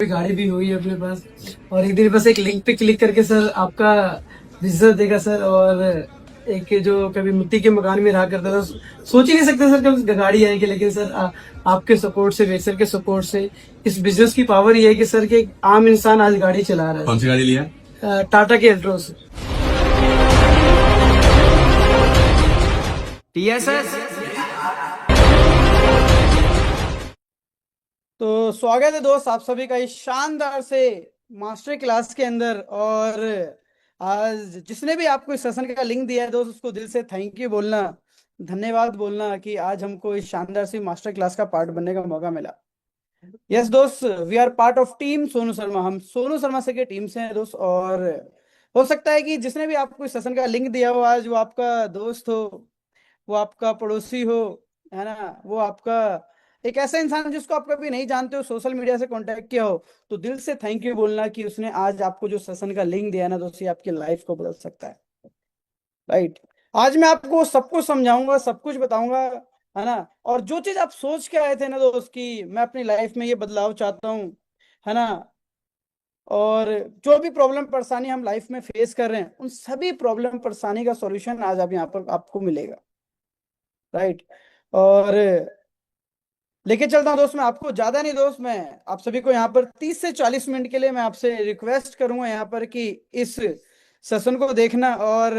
गाड़ी भी हुई है अपने पास। और एक दिन बस एक लिंक पे क्लिक करके सर आपका बिजनेस देखा सर। और एक जो कभी मिट्टी के मकान में रहा करता था, सोच ही नहीं सकते सर कभी गाड़ी आएगी। लेकिन सर आपके सपोर्ट से, वेसर के सपोर्ट से, इस बिजनेस की पावर ये है कि सर कि एक आम इंसान आज गाड़ी चला रहा कौन सी गाड़ी लिया? है, टाटा के एल्ट्रोस। टीएसएस। तो स्वागत है दोस्त आप सभी का इस शानदार से मास्टर क्लास के अंदर। और आज जिसने भी आपको इस सेशन का लिंक दिया है दोस्त, उसको दिल से थैंक यू बोलना, धन्यवाद बोलना कि आज हमको इस शानदार सी मास्टर क्लास का पार्ट बनने का मौका मिला। यस दोस्त, we are part of team Sonu Sharma. हम सोनू शर्मा से के टीम से हैं दोस्त। और हो सकता है कि जिसने भी आपको इस सेशन का लिंक दिया हो आज, वो आपका दोस्त हो, वो आपका पड़ोसी हो, है ना, वो आपका एक ऐसा इंसान जिसको आप कभी नहीं जानते हो, सोशल मीडिया से कांटेक्ट किया हो, तो दिल से थैंक यू बोलना कि उसने आज आपको जो सेशन का लिंक दिया है ना दोस्त, ये आपकी लाइफ को बदल सकता है। राइट। आज मैं आपको सब कुछ समझाऊंगा, सब कुछ बताऊंगा, है ना। और जो चीज आप सोच के आए थे ना दोस्त कि मैं अपनी लाइफ में ये बदलाव चाहता हूँ, है ना, और जो भी प्रॉब्लम परेशानी हम लाइफ में फेस कर रहे हैं, उन सभी प्रॉब्लम परेशानी का सॉल्यूशन आज आप यहाँ पर आपको मिलेगा। राइट। और लेके चलता हूँ दोस्त, मैं आपको ज्यादा नहीं दोस्त, मैं आप सभी को यहाँ पर 30 से 40 मिनट के लिए मैं आपसे रिक्वेस्ट करूंगा यहाँ पर कि इस सेशन को देखना। और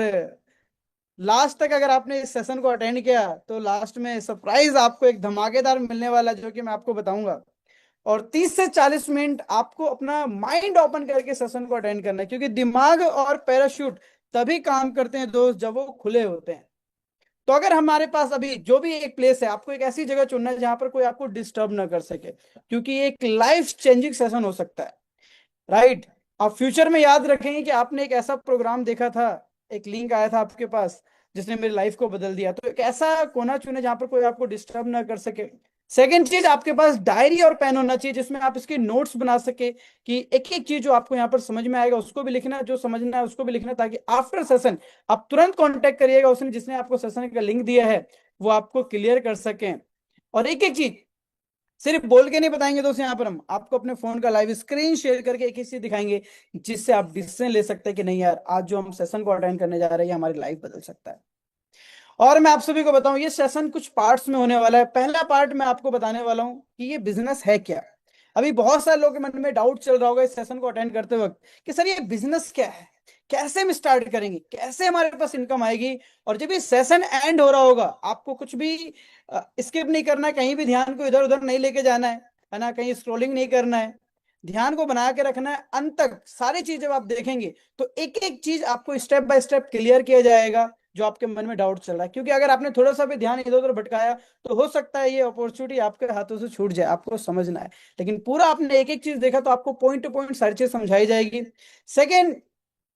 लास्ट तक अगर आपने इस सेशन को अटेंड किया तो लास्ट में सरप्राइज आपको एक धमाकेदार मिलने वाला, जो कि मैं आपको बताऊंगा। और 30 से 40 मिनट आपको अपना माइंड ओपन करके सेशन को अटेंड करना है, क्योंकि दिमाग और पैराशूट तभी काम करते हैं दोस्त जब वो खुले होते हैं। तो अगर हमारे पास अभी जो भी एक प्लेस है, आपको एक ऐसी जगह चुनना है जहां पर कोई आपको डिस्टर्ब ना कर सके, क्योंकि ये एक लाइफ चेंजिंग सेशन हो सकता है। राइट। आप फ्यूचर में याद रखेंगे कि आपने एक ऐसा प्रोग्राम देखा था, एक लिंक आया था आपके पास जिसने मेरी लाइफ को बदल दिया। तो एक ऐसा कोना चुने जहां पर कोई आपको डिस्टर्ब ना कर सके। सेकेंड चीज, आपके पास डायरी और पेन होना चाहिए जिसमें आप इसके नोट्स बना सके, कि एक एक चीज जो आपको यहाँ पर समझ में आएगा उसको भी लिखना, जो समझना है उसको भी लिखना, ताकि आफ्टर सेशन आप तुरंत कांटेक्ट करिएगा उसने जिसने आपको सेशन का लिंक दिया है, वो आपको क्लियर कर सकें। और एक एक चीज सिर्फ बोल के नहीं बताएंगे दोस्त, यहाँ पर हम आपको अपने फोन का लाइव स्क्रीन शेयर करके एक ही चीज दिखाएंगे जिससे आप डिसीजन ले सकते हैं कि नहीं यार, आज जो हम सेशन को अटेंड करने जा रहे हैं हमारी लाइफ बदल सकता है। और मैं आप सभी को बताऊं, ये सेशन कुछ पार्ट्स में होने वाला है। पहला पार्ट मैं आपको बताने वाला हूं कि ये बिजनेस है क्या। अभी बहुत सारे लोगों के मन में डाउट चल रहा होगा इस सेशन को अटेंड करते वक्त कि सर ये बिजनेस क्या है, कैसे हम स्टार्ट करेंगे, कैसे हमारे पास इनकम आएगी। और जब ये सेशन एंड हो रहा होगा, आपको कुछ भी स्किप नहीं करना है, कहीं भी ध्यान को इधर उधर नहीं लेके जाना है ना, कहीं स्क्रॉलिंग नहीं करना है, ध्यान को बना के रखना है। अंत तक सारी चीज जब आप देखेंगे तो एक एक चीज आपको स्टेप बाय स्टेप क्लियर किया जाएगा जो आपके मन में डाउट चल रहा है। क्योंकि अगर आपने थोड़ा सा भी ध्यान इधर उधर भटकाया तो हो सकता है ये अपॉर्चुनिटी आपके हाथों से छूट जाए, आपको समझना है। लेकिन पूरा आपने एक एक चीज देखा तो आपको पॉइंट टू पॉइंट सारी चीज समझाई जाएगी। सेकेंड,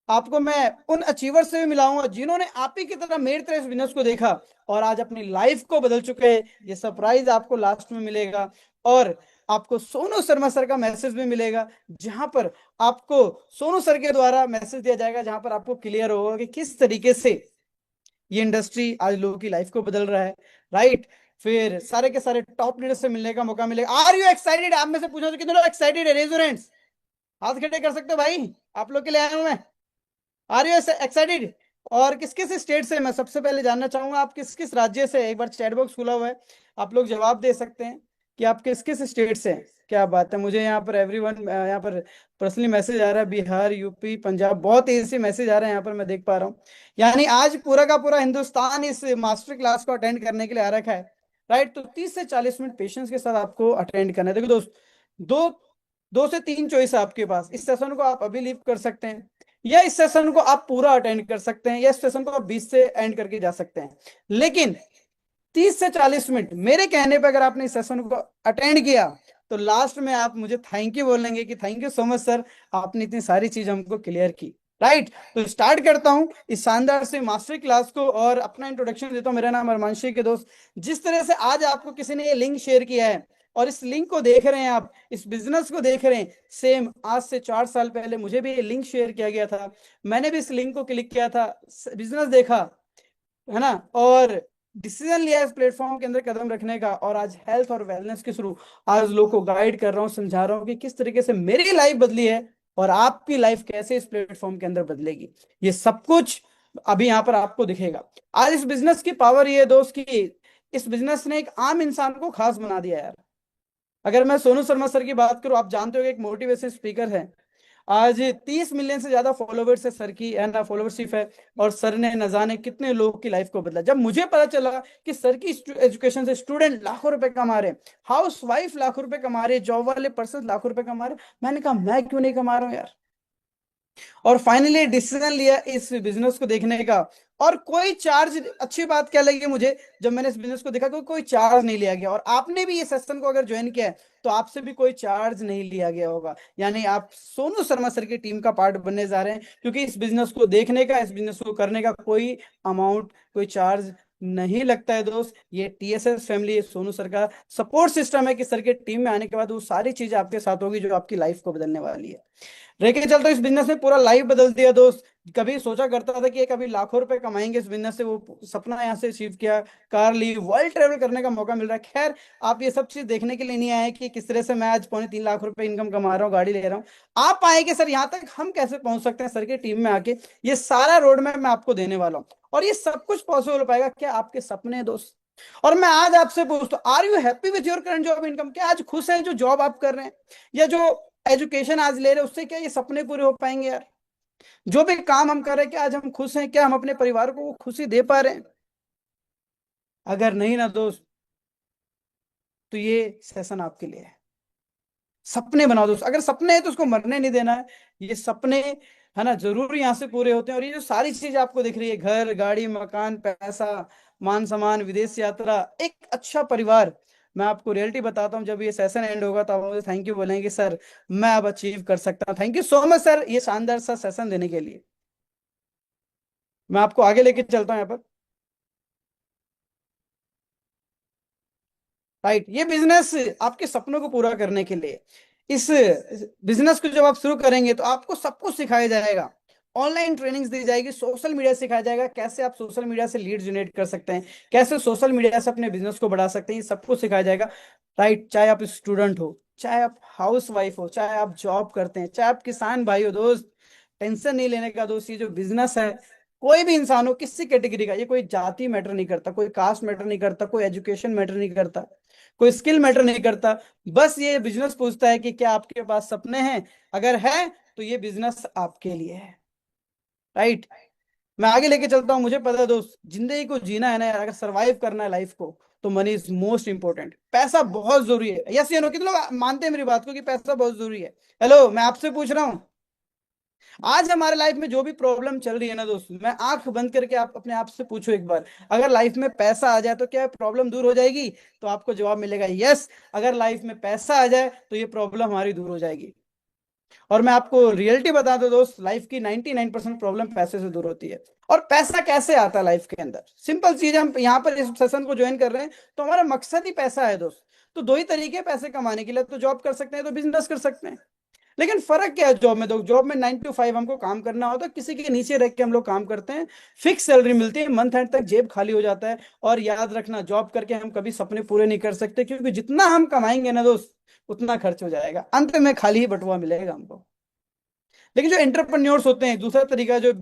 आपको मैं उन अचीवर से भी मिलाऊंगा जिन्होंने आप ही की तरह मेरी तरह इस बिजनेस को देखा और आज अपनी लाइफ को बदल चुके हैं। ये सरप्राइज आपको लास्ट में मिलेगा। और आपको सोनू शर्मा सर का मैसेज भी मिलेगा, जहां पर आपको सोनू सर के द्वारा मैसेज दिया जाएगा, जहां पर आपको क्लियर होगा कि किस तरीके से ये इंडस्ट्री आज लोगों की लाइफ को बदल रहा है। राइट। फिर सारे के सारे टॉप लीडर से मिलने का मौका मिलेगा। Are you excited? आप में से पूछो तो कितने लोग एक्साइटेड है? रेज योर हैंड्स, हाथ खड़े कर सकते हो भाई, आप लोग के लिए आया हूं मैं। Are you excited? और किस किस स्टेट से, मैं सबसे पहले जानना चाहूंगा आप किस किस राज्य से, एक बार चैट बॉक्स खुला हुआ है, आप लोग जवाब दे सकते हैं कि आप किस किस स्टेट से हैं। क्या बात है, मुझे यहाँ पर एवरीवन यहाँ पर पर्सनली मैसेज आ रहा है, बिहार, यूपी, पंजाब, बहुत तेजी से मैसेज आ रहे हैं यहाँ पर, मैं देख पा रहा हूँ। यानी आज पूरा का पूरा हिंदुस्तान इस मास्टर क्लास को अटेंड करने के लिए आ रखा है। राइट। तो 30 से 40 मिनट पेशेंस के साथ आपको अटेंड करना है। देखो दोस्त, दो दो से तीन चॉइस है आपके पास। इस सेशन को आप अभी लीव कर सकते हैं, या इस सेशन को आप पूरा अटेंड कर सकते हैं, या इस सेशन को आप 20 से एंड करके जा सकते हैं। लेकिन 30 से 40 मिनट मेरे कहने पर अगर आपने इस सेशन को अटेंड किया तो लास्ट में आप मुझे थैंक यू बोलेंगे कि thank you so much sir, आपने इतनी सारी चीज हमको क्लियर की। राइट। तो स्टार्ट करता हूं इस शानदार से मास्टर क्लास को और अपना इंट्रोडक्शन देता हूं। मेरा नाम अरमानशी के दोस्त। जिस तरह से आज आपको किसी ने ये लिंक शेयर किया है और इस लिंक को देख रहे हैं, आप इस बिजनेस को देख रहे हैं, सेम आज से 4 साल पहले मुझे भी ये लिंक शेयर किया गया था। मैंने भी इस लिंक को क्लिक किया था, बिजनेस देखा, है ना। और डिसीजन लिया इस प्लेटफॉर्म के अंदर कदम रखने का, और आज हेल्थ और वेलनेस के थ्रू आज लोग को गाइड कर रहा हूँ, समझा रहा हूँ कि किस तरीके से मेरी लाइफ बदली है और आपकी लाइफ कैसे इस प्लेटफॉर्म के अंदर बदलेगी। ये सब कुछ अभी यहाँ पर आपको दिखेगा। आज इस बिजनेस की पावर ये है दोस्त कि इस बिजनेस ने एक आम इंसान को खास बना दिया यार। अगर मैं सोनू शर्मा सर की बात करूं, आप जानते हो कि एक मोटिवेशन स्पीकर है। आज 30 मिलियन से ज्यादा फॉलोवर्स है सर की, है ना, फॉलोवरशिप है। और सर ने न जाने कितने लोगों की लाइफ को बदला। जब मुझे पता चला कि सर की एजुकेशन से स्टूडेंट लाखों रुपए कमा रहे हैं, हाउस वाइफ लाखों रुपए कमा रहे हैं, जॉब वाले पर्सन लाखों रुपए कमा रहे हैं, मैंने कहा मैं क्यों नहीं कमा रहा हूँ यार। और फाइनली डिसीजन लिया इस बिजनेस को देखने का। और कोई चार्ज, अच्छी बात क्या लगी मुझे जब मैंने इस बिजनेस को देखा, कोई चार्ज नहीं लिया गया। और आपने भी ये सेशन को अगर ज्वाइन किया है तो आपसे भी कोई चार्ज नहीं लिया गया होगा। यानी आप सोनू शर्मा सर की टीम का पार्ट बनने जा रहे हैं, क्योंकि इस बिजनेस को देखने का, इस बिजनेस को करने का कोई अमाउंट, कोई चार्ज नहीं लगता है दोस्त। ये टीएसएस फैमिली, सोनू सर का सपोर्ट सिस्टम है कि सर के टीम में आने के बाद वो सारी चीजें आपके साथ होगी जो आपकी लाइफ को बदलने वाली है। लेके चलता इस बिजनेस ने पूरा लाइफ बदल दिया दोस्त। कभी सोचा करता था कि ये कभी लाखों रुपए कमाएंगे इस बिजनेस से, वो सपना यहाँ से अचीव किया। कार ली, वर्ल्ड ट्रेवल करने का मौका मिल रहा है। खैर, आप ये सब चीज देखने के लिए नहीं आए कि किस तरह से मैं आज 3.25 लाख रुपए इनकम कमा रहा हूँ, गाड़ी ले रहा हूँ। आप आए कि सर यहाँ तक हम कैसे पहुंच सकते हैं सर की टीम में आके, ये सारा रोड मैप मैं आपको देने वाला हूँ। और ये सब कुछ पॉसिबल हो पाएगा क्या आपके सपने हैं दोस्त। और मैं आज आपसे पूछता हूँ, are you happy with your current job income? क्या आज खुश हैं जो जॉब आप कर रहे हैं, या जो एजुकेशन आज ले रहे हैं उससे क्या ये सपने पूरे हो पाएंगे यार? जो भी काम हम कर रहे हैं, क्या आज हम खुश हैं? क्या हम अपने परिवार को वो खुशी दे पा रहे हैं? अगर नहीं ना दोस्त, तो ये सेशन आपके लिए है। सपने बनाओ दोस्त। अगर सपने हैं तो उसको मरने नहीं देना है। ये सपने, है ना, जरूर यहाँ से पूरे होते हैं। और ये जो सारी चीज आपको दिख रही है, घर, गाड़ी, मकान, पैसा, मान सम्मान, विदेश यात्रा, एक अच्छा परिवार, मैं आपको रियलिटी बताता हूँ, जब ये सेशन एंड होगा तो आप मुझे थैंक यू बोलेंगे, सर मैं अब अचीव कर सकता हूँ। Thank you so much sir, ये शानदार सा सेशन देने के लिए। मैं आपको आगे लेके चलता हूँ यहाँ पर। राइट, ये बिजनेस आपके सपनों को पूरा करने के लिए, इस बिजनेस को जब आप शुरू करेंगे तो आपको सब कुछ सिखाया जाएगा। ऑनलाइन ट्रेनिंग्स दी जाएगी, सोशल मीडिया सिखाया जाएगा, कैसे आप सोशल मीडिया से लीड जनरेट कर सकते हैं, कैसे सोशल मीडिया से अपने बिजनेस को बढ़ा सकते हैं, ये सब कुछ सिखाया जाएगा। राइट, चाहे आप स्टूडेंट हो, चाहे आप हाउस वाइफ हो, चाहे आप जॉब करते हैं, चाहे आप किसान भाई हो दोस्त, टेंशन नहीं लेने का दोस्त। ये जो बिजनेस है, कोई भी इंसान हो, किसी कैटेगरी का, ये कोई जाति मैटर नहीं करता, कोई कास्ट मैटर नहीं करता, कोई एजुकेशन मैटर नहीं करता, कोई स्किल मैटर नहीं करता। बस ये बिजनेस पूछता है कि क्या आपके पास सपने हैं? अगर है तो ये बिजनेस आपके लिए है। राइट, मैं आगे लेके चलता हूँ। मुझे पता है दोस्त, जिंदगी को जीना है ना यार, अगर सरवाइव करना है लाइफ को, तो मनी इज मोस्ट इंपॉर्टेंट। पैसा बहुत जरूरी है। यस या नो, कितने लोग मानते हैं मेरी बात को कि पैसा बहुत जरूरी है? हेलो, मैं आपसे पूछ रहा हूँ। आज हमारे लाइफ में जो भी प्रॉब्लम चल रही है ना दोस्त, मैं आंख बंद करके आप अपने आप से पूछो एक बार, अगर लाइफ में पैसा आ जाए तो क्या प्रॉब्लम दूर हो जाएगी? तो आपको जवाब मिलेगा यस। अगर लाइफ में पैसा आ जाए तो ये प्रॉब्लम हमारी दूर हो जाएगी। और मैं आपको रियलिटी बता दूं दोस्त, लाइफ की 99% प्रॉब्लम पैसे से दूर होती है। और पैसा कैसे आता है लाइफ के अंदर? सिंपल चीज है, हम यहाँ पर इस सेशन को ज्वाइन कर रहे हैं तो हमारा मकसद ही पैसा है दोस्त। तो दो ही तरीके हैं पैसे कमाने के लिए, तो जॉब कर सकते हैं तो बिजनेस कर सकते हैं। लेकिन फर्क क्या है जॉब में? तो जॉब में 9 to 5 हमको काम करना होता है, किसी के नीचे रख के हम लोग काम करते हैं, फिक्स सैलरी मिलती है, मंथ एंड तक जेब खाली हो जाता है। और याद रखना, जॉब करके हम कभी सपने पूरे नहीं कर सकते, क्योंकि जितना हम कमाएंगे ना दोस्त, उतना खर्च हो जाएगा, अंत में खाली ही बटुआ मिलेगा हमको। लेकिन जो एंटरप्रेन्योर्स होते हैं, दूसरा तरीका जो,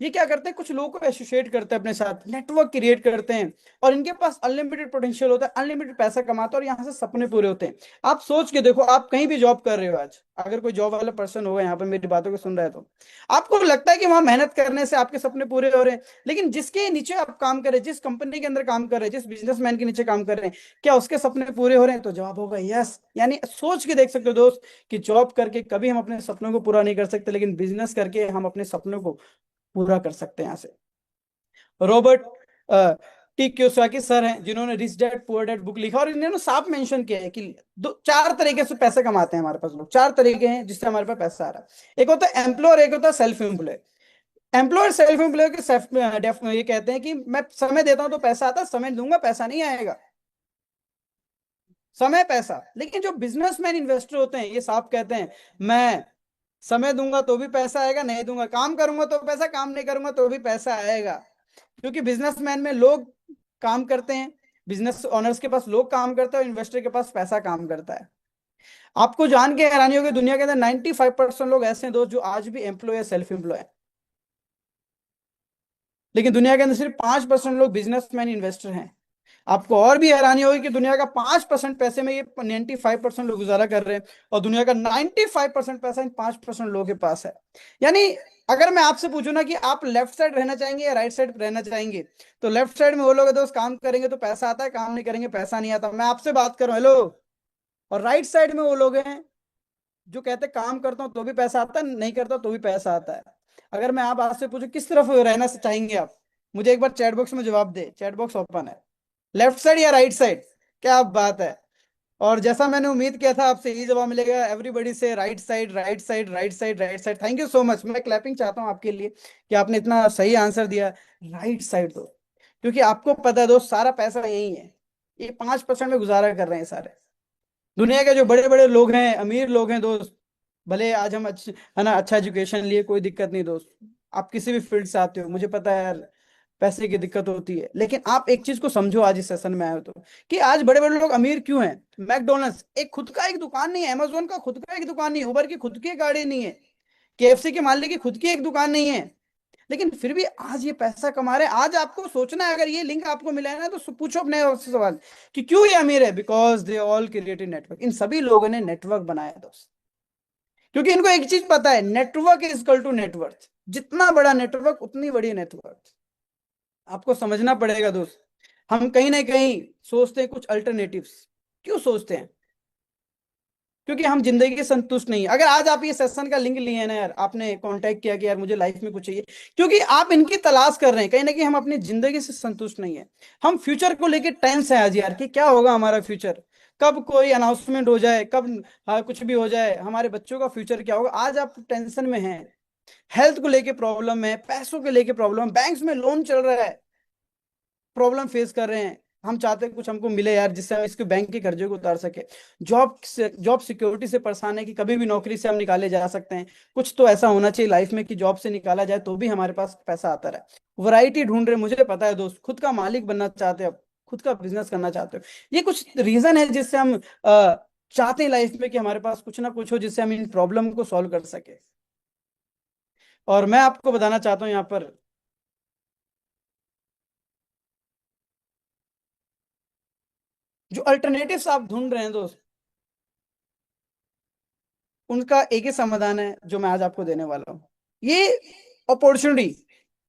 ये क्या करते हैं, कुछ लोगों को एसोसिएट करते हैं अपने साथ, नेटवर्क क्रिएट करते हैं, और इनके पास अनलिमिटेड पोटेंशियल होता है, अनलिमिटेड पैसा कमाते हैं, और यहाँ से सपने पूरे होते हैं। आप सोच के देखो, आप कहीं भी जॉब कर रहे हो आज, अगर कोई जॉब वाला पर्सन होगा यहाँ पर मेरी बातों को सुन रहा है, तो आपको लगता है कि वहां मेहनत करने से आपके सपने पूरे हो रहे हैं। लेकिन जिसके नीचे आप काम कर रहे हैं, जिस कंपनी के अंदर काम कर रहे हैं, जिस बिजनेसमैन के नीचे काम कर रहे हैं, क्या उसके सपने पूरे हो रहे हैं? तो जवाब होगा यस। यानी सोच के देख सकते हो दोस्त कि जॉब करके कभी हम अपने सपनों को पूरा नहीं कर सकते, लेकिन बिजनेस करके हम अपने सपनों को पूरा कर सकते हैं। यहाँ से रॉबर्ट टी क्योसाकी सर हैं, जिन्होंने rich dad poor dad book लिखा, और इन्होंने साफ मेंशन किया है कि दो चार तरीके से पैसे कमाते हैं हमारे पास लोग। चार तरीके हैं जिससे हमारे पास पैसा आ रहा है। एक होता है एम्प्लॉयर, एक होता है self employ. Employer self employ के ये कहते हैं कि मैं समय देता हूं तो पैसा आता है, समय दूंगा पैसा नहीं आएगा। समय पैसा। लेकिन जो बिजनेसमैन इन्वेस्टर होते हैं, ये साफ कहते हैं, मैं समय दूंगा तो भी पैसा आएगा, नहीं दूंगा, काम करूंगा तो पैसा, काम नहीं करूंगा तो भी पैसा आएगा। क्योंकि बिजनेसमैन में लोग काम करते हैं, बिजनेस ओनर्स के पास लोग काम करते हैं, और इन्वेस्टर के पास पैसा काम करता है। आपको जान के हैरानी होगी, दुनिया के अंदर 95% लोग ऐसे हैं दोस्त जो आज भी एम्प्लॉय या सेल्फ एम्प्लॉय है। लेकिन दुनिया के अंदर सिर्फ 5% लोग बिजनेसमैन इन्वेस्टर हैं। आपको और भी हैरानी होगी कि दुनिया का 5% पैसे में ये 95% लोग गुजारा कर रहे हैं, और दुनिया का 95% पैसा इन 5% लोगों के पास है। यानी अगर मैं आपसे पूछूं ना कि आप लेफ्ट साइड रहना चाहेंगे या राइट साइड रहना चाहेंगे, तो लेफ्ट साइड में वो लोग हैं दोस्त, काम करेंगे तो पैसा आता है, काम नहीं करेंगे पैसा नहीं आता। मैं आपसे बात करूं, हेलो। और राइट साइड में वो लोग हैं जो कहते हैं काम करता हूं तो भी पैसा आता है, नहीं करता तो भी पैसा आता है। अगर मैं आप आपसे पूछूं किस तरफ रहना चाहेंगे आप, मुझे एक बार चैट बॉक्स में जवाब दे, चैट बॉक्स ओपन है। लेफ्ट साइड या राइट साइड? क्या बात है। और जैसा मैंने उम्मीद किया था आपसे यही जवाब मिलेगा, एवरीबडी से right side, right side, right side, right side. Thank you so much, मैं क्लैपिंग चाहता हूं आपके लिए कि आपने इतना सही आंसर दिया। राइट साइड दो, क्योंकि आपको पता है दोस्त, सारा पैसा यही है, ये 5% में गुजारा कर रहे हैं सारे। दुनिया के जो बड़े बड़े लोग हैं, अमीर लोग हैं दोस्त, भले आज हम अच्छे है ना, अच्छा एजुकेशन लिए, कोई दिक्कत नहीं दोस्त। आप किसी भी फील्ड से आते हो, मुझे पता है यार पैसे की दिक्कत होती है, लेकिन आप एक चीज को समझो आज इस सेशन में आए हो तो, कि आज बड़े बड़े लोग अमीर क्यों हैं। मैकडोनल्ड्स एक खुद का एक दुकान नहीं है, अमेजोन का खुद का एक दुकान नहीं है, उबर की खुद की एक गाड़ी नहीं है, केएफसी के मालिक की खुद की एक दुकान नहीं है, लेकिन फिर भी आज ये पैसा कमा रहे हैं। आज आपको सोचना है, अगर ये लिंक आपको मिला है ना, तो पूछो अपने आप से सवाल कि क्यों ये अमीर है। Because they all created network, इन सभी लोगों ने नेटवर्क बनाया दोस्त। क्योंकि इनको एक चीज पता है, network is equal to net worth. जितना बड़ा नेटवर्क उतनी बड़ी नेटवर्क। आपको समझना पड़ेगा दोस्त। हम कहीं ना कहीं सोचते हैं कुछ अल्टरनेटिव्स। क्यों सोचते हैं? क्योंकि हम जिंदगी के संतुष्ट नहीं है। अगर आज आप ये सेशन का लिंक लिए हैं ना यार, आपने कांटेक्ट किया कि यार मुझे लाइफ में कुछ चाहिए, क्योंकि आप इनकी तलाश कर रहे हैं, कहीं ना कहीं हम अपनी जिंदगी से संतुष्ट नहीं है। हम फ्यूचर को लेकर टेंस है आज यार, कि क्या होगा हमारा फ्यूचर, कब कोई अनाउंसमेंट हो जाए, कब कुछ भी हो जाए, हमारे बच्चों का फ्यूचर क्या होगा, आज आप टेंशन में हैं। हेल्थ को लेके प्रॉब्लम है, पैसों के लेके प्रॉब्लम, बैंक्स में लोन चल रहा है, प्रॉब्लम फेस कर रहे हैं। हम चाहते हैं कुछ हमको मिले यार, जिससे हम इसके बैंक के कर्जे को उतार सके। जॉब सिक्योरिटी से परेशान है कि कभी भी नौकरी से हम निकाले जा सकते हैं। कुछ तो ऐसा होना चाहिए लाइफ में कि जॉब से निकाला जाए तो भी हमारे पास पैसा आता रहे। वैरायटी ढूंढ रहे, मुझे पता है दोस्त, खुद का मालिक बनना चाहते हो, खुद का बिजनेस करना चाहते हो। ये कुछ रीजन है जिससे हम चाहते हैं लाइफ में कि हमारे पास कुछ ना कुछ हो, जिससे हम इन प्रॉब्लम को सॉल्व कर सके। और मैं आपको बताना चाहता हूँ यहाँ पर, जो अल्टरनेटिव्स आप ढूंढ रहे हैं दोस्त, उनका एक ही समाधान है जो मैं आज आपको देने वाला हूँ। ये अपॉर्चुनिटी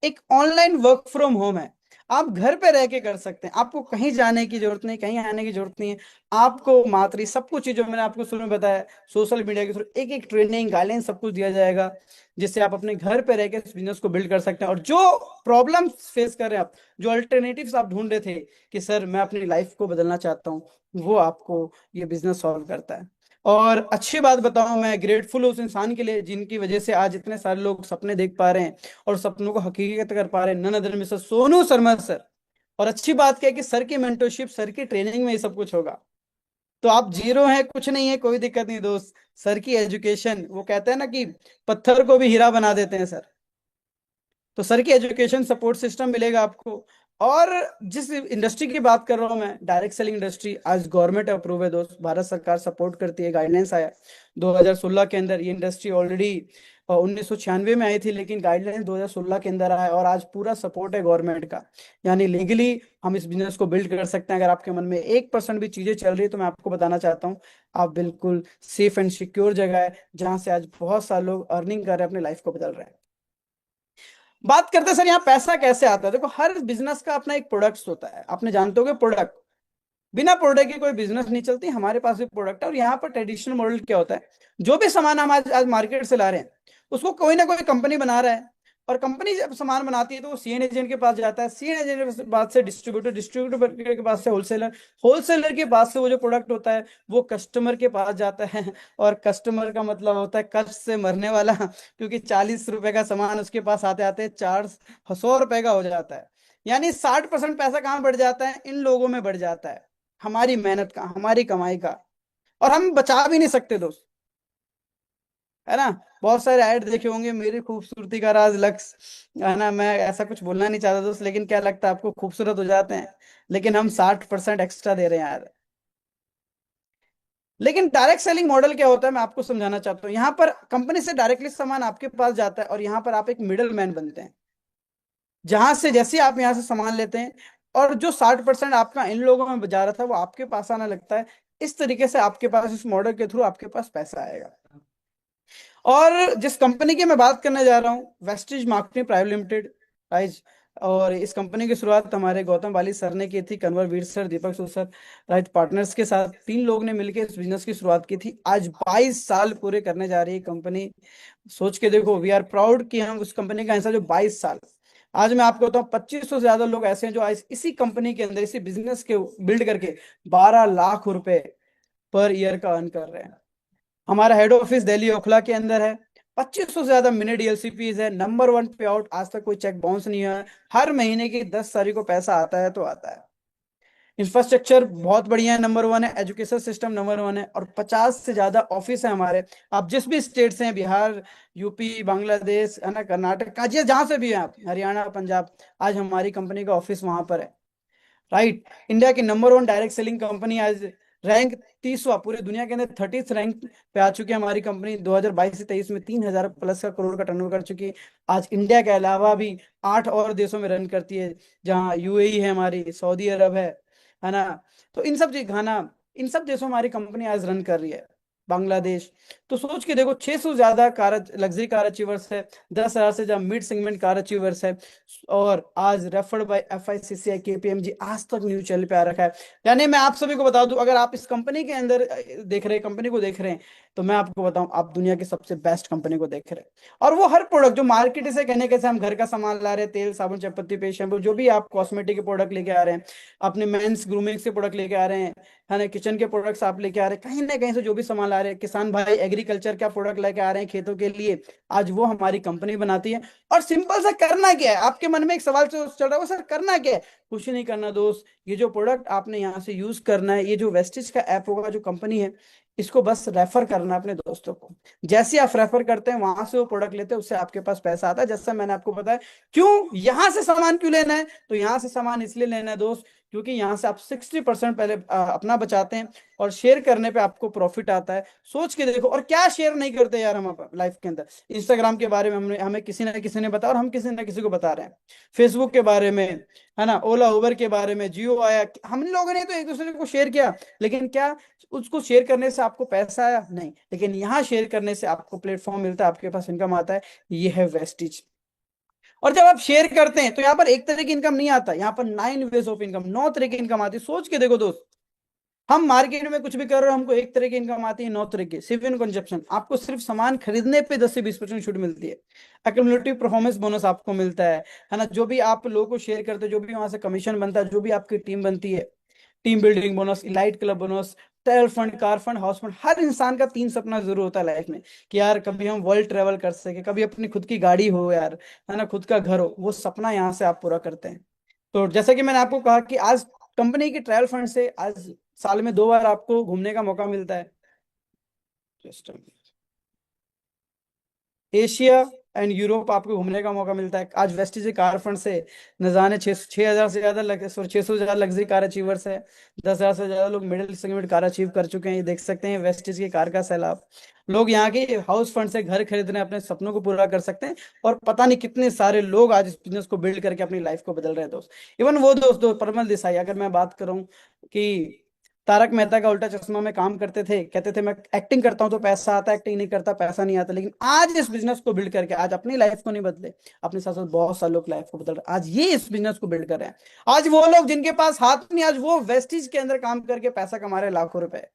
एक ऑनलाइन वर्क फ्रॉम होम है। आप घर पे रह के कर सकते हैं, आपको कहीं जाने की जरूरत नहीं, कहीं आने की जरूरत नहीं है। आपको मात्र सब कुछ चीज जो मैंने आपको शुरू में बताया, सोशल मीडिया के थ्रू एक एक ट्रेनिंग गाइडेंस सब कुछ दिया जाएगा, जिससे आप अपने घर पे रह के इस बिजनेस को बिल्ड कर सकते हैं। और जो प्रॉब्लम फेस कर रहे हैं आप, जो अल्टरनेटिव्स आप ढूंढ रहे थे कि सर मैं अपनी लाइफ को बदलना चाहता हूँ, वो आपको ये बिजनेस सॉल्व करता है। और अच्छी बात बताऊं, मैं ग्रेटफुल हूँ उस इंसान के लिए जिनकी वजह से आज इतने सारे लोग सपने देख पा रहे हैं और सपनों को हकीकत कर पा रहे हैं। None other mister Sonu Sharma sir. और अच्छी बात क्या है कि सर की मेंटरशिप, सर की ट्रेनिंग में ये सब कुछ होगा। तो आप जीरो हैं, कुछ नहीं है, कोई दिक्कत नहीं दोस्त। सर की एजुकेशन, वो कहते हैं ना कि पत्थर को भी हीरा बना देते हैं सर। तो सर की एजुकेशन सपोर्ट सिस्टम मिलेगा आपको। और जिस इंडस्ट्री की बात कर रहा हूं मैं, डायरेक्ट सेलिंग इंडस्ट्री, आज गवर्नमेंट अप्रूव है दोस्त, भारत सरकार सपोर्ट करती है, गाइडलाइंस आया 2016 के अंदर। ये इंडस्ट्री ऑलरेडी 1996 में आई थी, लेकिन गाइडलाइंस 2016 के अंदर आया, और आज पूरा सपोर्ट है गवर्नमेंट का। यानी लीगली हम इस बिजनेस को बिल्ड कर सकते हैं। अगर आपके मन में 1% भी चीजें चल रही है, तो मैं आपको बताना चाहता हूँ, आप बिल्कुल सेफ एंड सिक्योर जगह है, जहां से आज बहुत सारे लोग अर्निंग कर रहे हैं, अपनी लाइफ को बदल रहे हैं। बात करते हैं सर यहाँ पैसा कैसे आता है। देखो, हर बिजनेस का अपना एक प्रोडक्ट होता है, आपने जानते हो प्रोडक्ट, बिना प्रोडक्ट के कोई बिजनेस नहीं चलती। हमारे पास भी प्रोडक्ट है, और यहाँ पर ट्रेडिशनल मॉडल क्या होता है, जो भी सामान हम आज आज मार्केट से ला रहे हैं, उसको कोई ना कोई कंपनी बना रहा है। और कंपनी जब सामान बनाती है तो वो सीएन एजेंट के पास जाता है, सीएन एजेंट के पास से डिस्ट्रीब्यूटर, डिस्ट्रीब्यूटर के पास से होलसेलर, होलसेलर के पास से वो जो प्रोडक्ट होता है वो कस्टमर के पास जाता है। और कस्टमर का मतलब होता है कष्ट से मरने वाला, क्योंकि 40 रुपए का सामान उसके पास आते आते 400 रुपए का हो जाता है। यानी 60% पैसा कहाँ बढ़ जाता है, इन लोगों में बढ़ जाता है, हमारी मेहनत का, हमारी कमाई का। और हम बचा भी नहीं सकते दोस्त। है ना। बहुत सारे ऐड देखे होंगे, मेरी खूबसूरती का राज लक्स, है ना। मैं ऐसा कुछ बोलना नहीं चाहता दोस्त, लेकिन क्या लगता है आपको, खूबसूरत हो जाते हैं, लेकिन हम 60% एक्स्ट्रा दे रहे हैं यार। लेकिन डायरेक्ट सेलिंग मॉडल क्या होता है, मैं आपको समझाना चाहता हूँ। यहाँ पर कंपनी से डायरेक्टली सामान आपके पास जाता है, और यहाँ पर आप एक मिडल मैन बनते हैं, जहां से जैसे आप यहाँ से सामान लेते हैं, और जो 60% आपका इन लोगों में जा रहा था वो आपके पास आना लगता है। इस तरीके से आपके पास, इस मॉडल के थ्रू आपके पास पैसा आएगा। और जिस कंपनी की मैं बात करने जा रहा हूँ, Vestige marketing private limited, right. और इस कंपनी की शुरुआत हमारे गौतम वाली सर ने की थी, कन्वर वीर सर, दीपक सर, राइट, पार्टनर्स के साथ 3 लोग ने मिलकर इस बिजनेस की शुरुआत की थी। आज 22 साल पूरे करने जा रही है कंपनी। सोच के देखो, वी आर प्राउड कि हम उस कंपनी का हिस्सा जो 22 साल। आज मैं आपको बताऊं, 2500 से ज्यादा लोग ऐसे हैं जो आज इसी कंपनी के अंदर, इसी बिजनेस के बिल्ड करके 12 लाख रुपए पर ईयर का अर्न कर रहे हैं। हमारा हेड ऑफिस दिल्ली ओखला के अंदर है। 2500 से ज्यादा मिनी डीएलसीपीज है। नंबर 1 पे आउट, आज तक कोई चेक बाउंस नहीं हुआ है। हर महीने की 10 तारीख को पैसा आता है तो आता है। इंफ्रास्ट्रक्चर बहुत बढ़िया है, नंबर 1 है। एजुकेशन सिस्टम नंबर 1 है, और 50 से ज्यादा ऑफिस है हमारे। आप जिस भी स्टेट से हैं, बिहार, यूपी, बांग्लादेश, है ना, कर्नाटक, काजिया, जहां से भी हैं आप, हरियाणा, पंजाब, आज हमारी कंपनी का ऑफिस वहां पर है, राइट। इंडिया की नंबर 1 डायरेक्ट सेलिंग कंपनी, आज रैंक 30वां, पूरे दुनिया के अंदर 30th रैंक पे आ चुकी है हमारी कंपनी। 2022 से 23 में 3000 प्लस का करोड़ का टर्नओवर कर चुकी है। आज इंडिया के अलावा भी 8 और देशों में रन करती है, जहाँ यूएई है हमारी, सऊदी अरब है ना। तो इन सब घाना, इन सब देशों में हमारी कंपनी आज रन कर रही है, बांग्लादेश। तो सोच के देखो, 600 से ज्यादा कार, लग्जरी कार अचीवर्स है, 10,000 से ज्यादा मिड सेगमेंट कार अचीवर्स है। और आज रेफर्ड बाय एफआईसीसीआई केपीएमजी, आज तक न्यूज चैनल पे आ रखा है। यानी मैं आप सभी को बता दूं, अगर आप इस कंपनी के अंदर देख रहे हैं, कंपनी को देख रहे हैं, तो मैं आपको बताऊं, आप दुनिया की सबसे बेस्ट कंपनी को देख रहे हैं। और वो हर प्रोडक्ट जो मार्केट से कहने, कैसे हम घर का सामान ला रहे हैं, तेल, साबुन, चपत्ती, पेस्ट, शैम्पू, जो भी आप कॉस्मेटिक के प्रोडक्ट लेके आ रहे हैं, अपने मेंस ग्रूमिंग के प्रोडक्ट लेके आ रहे हैं, है ना, किचन के प्रोडक्ट्स आप लेके आ रहे हैं, कहीं ना कहीं से जो भी सामान ला रहे हैं, किसान भाई एग्रीकल्चर का प्रोडक्ट लेके आ रहे हैं खेतों के लिए, आज वो हमारी कंपनी बनाती है। और सिंपल सा करना क्या है, आपके मन में एक सवाल चल रहा है, सर करना क्या है? कुछ नहीं करना दोस्त, ये जो प्रोडक्ट आपने यहाँ से यूज करना है, ये जो वेस्टिज का ऐप होगा, जो कंपनी है, इसको बस रेफर करना है अपने दोस्तों को। जैसे आप रेफर करते हैं, वहां से वो प्रोडक्ट लेते हैं, उससे आपके पास पैसा आता है। जैसा मैंने आपको बताया, क्यों यहाँ से सामान क्यों लेना है, तो यहाँ से सामान इसलिए लेना है दोस्त, क्योंकि यहाँ से आप 60% पहले अपना बचाते हैं, और शेयर करने पे आपको प्रॉफिट आता है। सोच के देखो, और क्या शेयर नहीं करते यार हम लाइफ के अंदर। इंस्टाग्राम के बारे में हमने, हमें किसी ना किसी ने बताया, और हम किसी ना किसी को बता रहे हैं। फेसबुक के बारे में, है ना, ओला उबर के बारे में, जियो आया, हम लोगों ने तो एक दूसरे को शेयर किया, लेकिन क्या उसको शेयर करने से आपको पैसा आया? नहीं। लेकिन यहाँ शेयर करने से आपको प्लेटफॉर्म मिलता है, आपके पास इनकम आता है। ये है वेस्टिज। और जब आप शेयर करते हैं, तो यहाँ पर एक तरह की इनकम नहीं आता, यहाँ पर 9 वेज ऑफ इनकम, 9 तरह की इनकम आती है। सोच के देखो दोस्त, हम मार्केट में कुछ भी कर रहे हो, हमको एक तरह की इनकम आती है, 9 तरह की सिर्फ इन कंजप्शन। आपको सिर्फ सामान खरीदने पे 10 से 20% छूट मिलती है। एक्युमुलेटिव परफॉर्मेंस बोनस आपको मिलता है ना। जो भी आप लोगों को शेयर करते हो, जो भी वहां से कमीशन बनता है, जो भी आपकी टीम बनती है, team building bonus, elite club bonus, travel fund, car fund, house fund. हर इंसान का 3 सपना जरूर होता है लाइफ में, कि यार कभी हम वर्ल्ड ट्रेवल कर सके, कभी अपनी खुद की गाड़ी हो यार, है ना, खुद का घर हो। वो सपना यहाँ से आप पूरा करते हैं। तो जैसा कि मैंने आपको कहा कि आज कंपनी की ट्रायल फंड से आज साल में 2 बार आपको घूमने का मौका मिलता है। Just a minute। Asia and Europe आपको घूमने का मौका मिलता है। आज वेस्टिज कार फंड से न जाने 6,000 से ज्यादा 600 से ज्यादा लग्जरी कार अचीवर्स है। 10,000 से ज्यादा लोग मिडिल सेगमेंट कार अचीव कर चुके हैं। ये देख सकते हैं वेस्टिज की कार का सैलाब। लोग यहाँ के हाउस फंड से घर खरीदने, अपने सपनों को पूरा कर सकते हैं। और पता नहीं कितने सारे लोग आज इस बिजनेस को बिल्ड करके अपनी लाइफ को बदल रहे हैं दोस्त। इवन वो दोस्त परमल देसाई, अगर मैं बात करूं कि तारक मेहता का उल्टा चश्मा में काम करते थे, कहते थे मैं एक्टिंग करता हूं तो पैसा आता है, एक्टिंग नहीं करता पैसा नहीं आता। लेकिन आज इस बिजनेस को बिल्ड करके, आज अपनी लाइफ को नहीं बदले, अपने साथ साथ बहुत सारे लोग लाइफ को बदल रहे हैं। आज ये इस बिजनेस को बिल्ड कर रहे हैं। आज वो लोग जिनके पास हाथ नहीं, आज वो वेस्टिज के अंदर काम करके पैसा कमा रहे हैं, लाखों रुपए।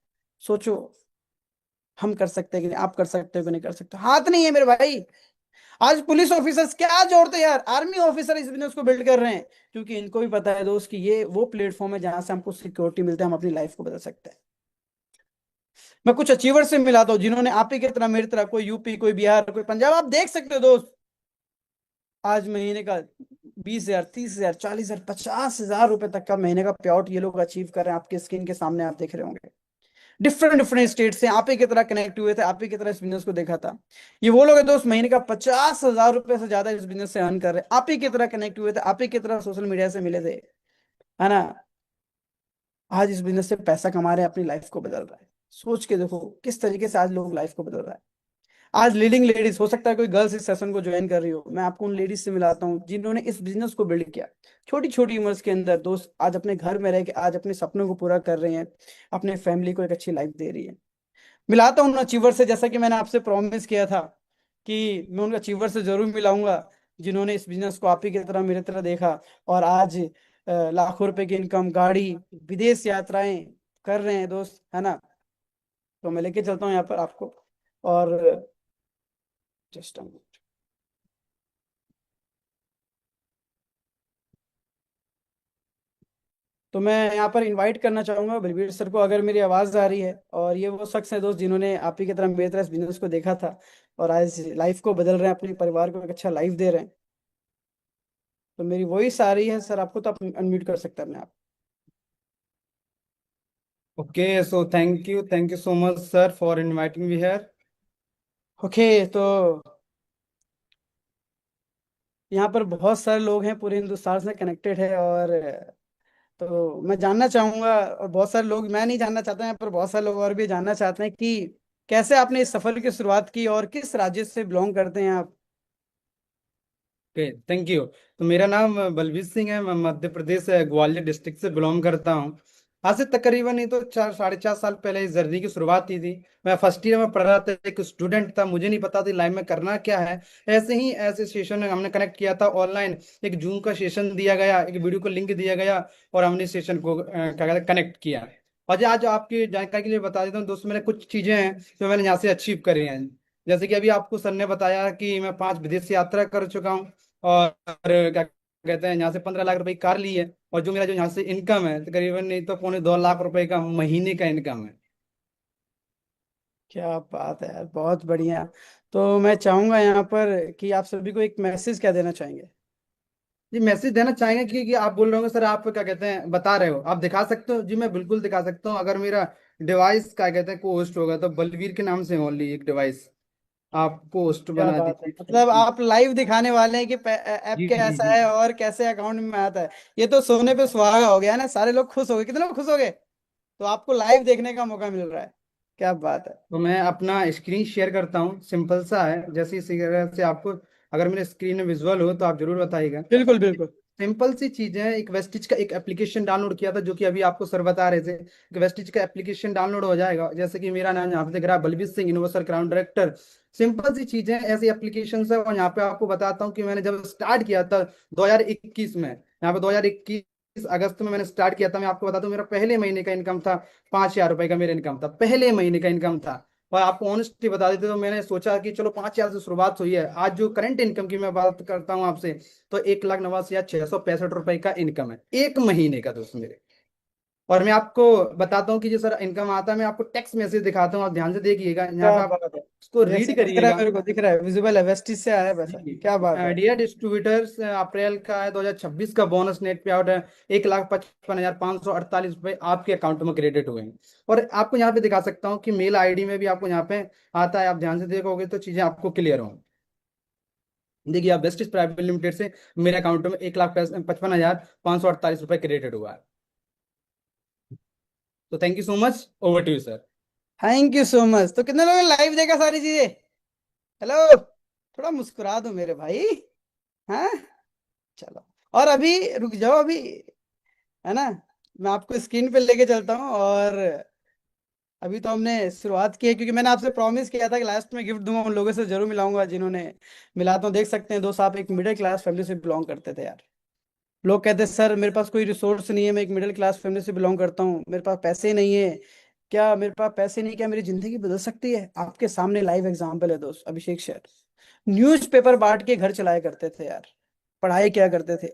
सोचो, हम कर सकते हैं कि नहीं, आप कर सकते हो कि नहीं कर सकते? हाथ नहीं है मेरे भाई। आज पुलिस ऑफिसर्स क्या जोड़ते हैं यार, आर्मी ऑफिसर इस बिजनेस को बिल्ड कर रहे हैं, क्योंकि इनको भी पता है दोस्त कि ये वो प्लेटफॉर्म है जहां से हमको सिक्योरिटी मिलता है, हम अपनी लाइफ को बदल सकते हैं। मैं कुछ अचीवर से मिलाता हूँ, जिन्होंने आप ही की तरह, मेरी तरह, कोई यूपी, कोई बिहार, कोई पंजाब, आप देख सकते हो दोस्त, आज महीने का 20,000, 30,000, 40,000, 50,000 रुपए तक का महीने का पे आउट ये लोग अचीव कर रहे हैं। आपके स्क्रीन के सामने आप देख रहे होंगे। डिफरेंट डिफरेंट स्टेट से आप ही की तरह कनेक्ट हुए थे, आप ही की तरह इस बिजनेस को देखा था। ये वो लोग हैं दोस्त महीने का 50,000 रुपए से ज्यादा इस बिजनेस से अर्न कर रहे हैं, आप ही की तरह कनेक्ट हुए थे, आप ही की तरह सोशल मीडिया से मिले थे, है ना। आज इस बिजनेस से पैसा कमा रहे हैं, अपनी लाइफ को बदल रहा है। सोच के देखो किस तरीके से आज लोग लाइफ को बदल रहा है। आज लीडिंग लेडीज, हो सकता है कोई गर्ल्स इस सेशन को ज्वाइन कर रही हो, मैं आपको उन लेडीज से मिलाता हूँ जिन्होंने इस बिजनेस को बिल्ड किया। छोटी छोटी उम्र के अंदर दोस्त आज अपने घर में रह के आज अपने सपनों को पूरा कर रहे हैं, अपने फैमिली को एक अच्छी लाइफ दे रही है। मिलाता हूँ उन अचीवर से, जैसा कि मैंने आपसे प्रॉमिस किया था कि मैं उन अचीवर से जरूर मिलाऊंगा जिन्होंने इस बिजनेस को आप ही की तरह मेरे तरह देखा, और आज लाखों रुपए की इनकम, गाड़ी, विदेश यात्राएं कर रहे हैं दोस्त, है ना। तो मैं लेके चलता हूँ यहाँ पर आपको, और जस्ट तो मैं यहाँ पर इनवाइट करना चाहूंगा बलबीर सर को, अगर मेरी आवाज़ आ रही है। और ये वो शख्स है दोस्त जिन्होंने आप ही की तरह मेरी तरह इस बिजनेस को देखा था, और आज लाइफ को बदल रहे हैं, अपने परिवार को एक अच्छा लाइफ दे रहे हैं। तो मेरी वॉइस आ रही है सर आपको, तो आप अनम्यूट कर सकते हैं अपने आप। Okay, so thank you so much, sir, for inviting me here. Okay, तो यहाँ पर बहुत सारे लोग हैं, पूरे हिंदुस्तान से कनेक्टेड है, और तो मैं जानना चाहूंगा, और बहुत सारे लोग, मैं नहीं जानना चाहता यहाँ पर बहुत सारे लोग और भी जानना चाहते हैं कि कैसे आपने इस सफर की शुरुआत की और किस राज्य से बिलोंग करते हैं आप। Okay, thank you. तो मेरा नाम बलबीर सिंह है। मैं मध्य प्रदेश ग्वालियर डिस्ट्रिक्ट से बिलोंग करता हूँ। आज से तकरीबन नहीं तो 4 साढ़े 4 साल पहले इस जर्नी की शुरुआत की थी। मैं फर्स्ट ईयर में पढ़ रहा था, एक स्टूडेंट था, मुझे नहीं पता था लाइफ में करना क्या है। ऐसे ही ऐसे सेशन में हमने कनेक्ट किया था ऑनलाइन। एक जूम का सेशन दिया गया, एक वीडियो को लिंक दिया गया, और हमने सेशन को क्या कहते हैं कनेक्ट किया। और आज आपकी जानकारी के लिए बता देता हूँ दोस्तों, मैंने कुछ चीजें हैं जो मैंने यहाँ से अचीव करी हैं। जैसे कि अभी आपको सर ने बताया कि मैं 5 विदेश यात्रा कर चुका हूँ, और क्या कहते हैं यहाँ से 15 लाख रुपए की कार ली है। और जो मेरा जो यहाँ से इनकम है तकरीबन नहीं तो 2.25 लाख रुपए का महीने का इनकम है। क्या बात है यार, बहुत बढ़िया। तो मैं चाहूंगा यहाँ पर कि आप सभी को एक मैसेज क्या देना चाहेंगे। जी, मैसेज देना चाहेंगे कि आप बोल रहे होंगे सर आप क्या कहते हैं बता रहे हो, आप दिखा सकते हो। जी मैं बिल्कुल दिखा सकता हूँ। अगर मेरा डिवाइस क्या कहते हैं को होस्ट होगा तो बलवीर के नाम से ओनली एक डिवाइस आप पोस्ट क्या बना बात है, मतलब दीजिए। आप लाइव दिखाने वाले हैं कि ऐप जी जी कैसा जी। है और कैसे अकाउंट में आता है। ये तो सोने पे सुहागा हो गया ना, सारे लोग खुश हो गए, कितने लोग खुश हो गए। तो आपको लाइव देखने का मौका मिल रहा है, क्या बात है। तो मैं अपना स्क्रीन शेयर करता हूँ, सिंपल सा है। जैसे इसी तरह से आपको अगर मेरे स्क्रीन में विजुअल हो तो आप जरूर बताइएगा। बिल्कुल बिल्कुल। सिंपल सी चीज है, एक वेस्टिज का एक एप्लीकेशन डाउनलोड किया था जो कि अभी आपको सर बता रहे थे कि वेस्टिज का एप्लीकेशन डाउनलोड हो जाएगा। जैसे कि मेरा नाम यहाँ पे दिख रहा है Balbir Singh, universal crown director. Simple सी चीज है, ऐसी एप्लीकेशन है। और यहाँ पे आपको बताता हूँ कि मैंने जब स्टार्ट किया था 2021 में, यहाँ पे 2021 अगस्त में मैंने स्टार्ट किया था। मैं आपको बताता हूँ मेरा पहले महीने का इनकम था 5,000 रुपए का, मेरा इनकम था पहले महीने का इनकम था। और आपको ऑनेस्टली बता देते तो मैंने सोचा कि चलो 5,000 से शुरुआत हुई है। आज जो करंट इनकम की मैं बात करता हूँ आपसे, तो 1,89,665 रुपए का इनकम है एक महीने का दोस्त मेरे। और मैं आपको बताता हूँ कि जो सर इनकम आता है, मैं आपको टेक्स्ट मैसेज दिखाता हूँ, आप ध्यान से देखिएगा, यहाँ क्या पे आप बात है, उसको जैसे रीड दिख रहा है करिएगा। मेरे को, दिख रहा है, विजिबल है, वेस्टिज से आया है पैसा, जी, क्या बात है। डियर डिस्ट्रीब्यूटर्स, अप्रैल का है 2026 का बोनस नेट पे आउट है 1,55,548 रुपए आपके अकाउंट में क्रेडिट हुए हैं। और आपको यहाँ पे दिखा सकता हूँ कि मेल आईडी में भी आपको यहाँ पे आता है, आप ध्यान से देखोगे तो चीजें आपको क्लियर होंगी। देखिए आप वेस्टिज प्राइवेट लिमिटेड से मेरे अकाउंट में 1,55,548 रुपए क्रेडिट हुआ है। तो thank you so much, over to you sir. Thank you so much. तो कितने लोगों ने लाइव देखा सारी चीजें। हेलो, थोड़ा मुस्कुरा दो मेरे भाई। हाँ, चलो। और अभी रुक जाओ अभी, है ना। मैं आपको स्क्रीन पे लेके चलता हूँ, और अभी तो हमने शुरुआत की है, क्योंकि मैंने आपसे प्रॉमिस किया था कि लास्ट में गिफ्ट दूंगा, उन लोगों से जरूर मिलाऊंगा जिन्होंने। मिलाता हूँ, देख सकते हैं दोस्त, आप एक मिडिल क्लास फैमिली से बिलोंग करते थे यार। लोग कहते हैं सर मेरे पास कोई रिसोर्स नहीं है, मैं एक मिडिल क्लास फैमिली से बिलोंग करता हूँ, मेरे पास पैसे नहीं है। क्या मेरे पास पैसे नहीं, क्या मेरी जिंदगी बदल सकती है। आपके सामने लाइव एग्जांपल है दोस्त, अभिषेक सर न्यूज़पेपर बांट के घर चलाया करते थे यार, पढ़ाई क्या करते थे।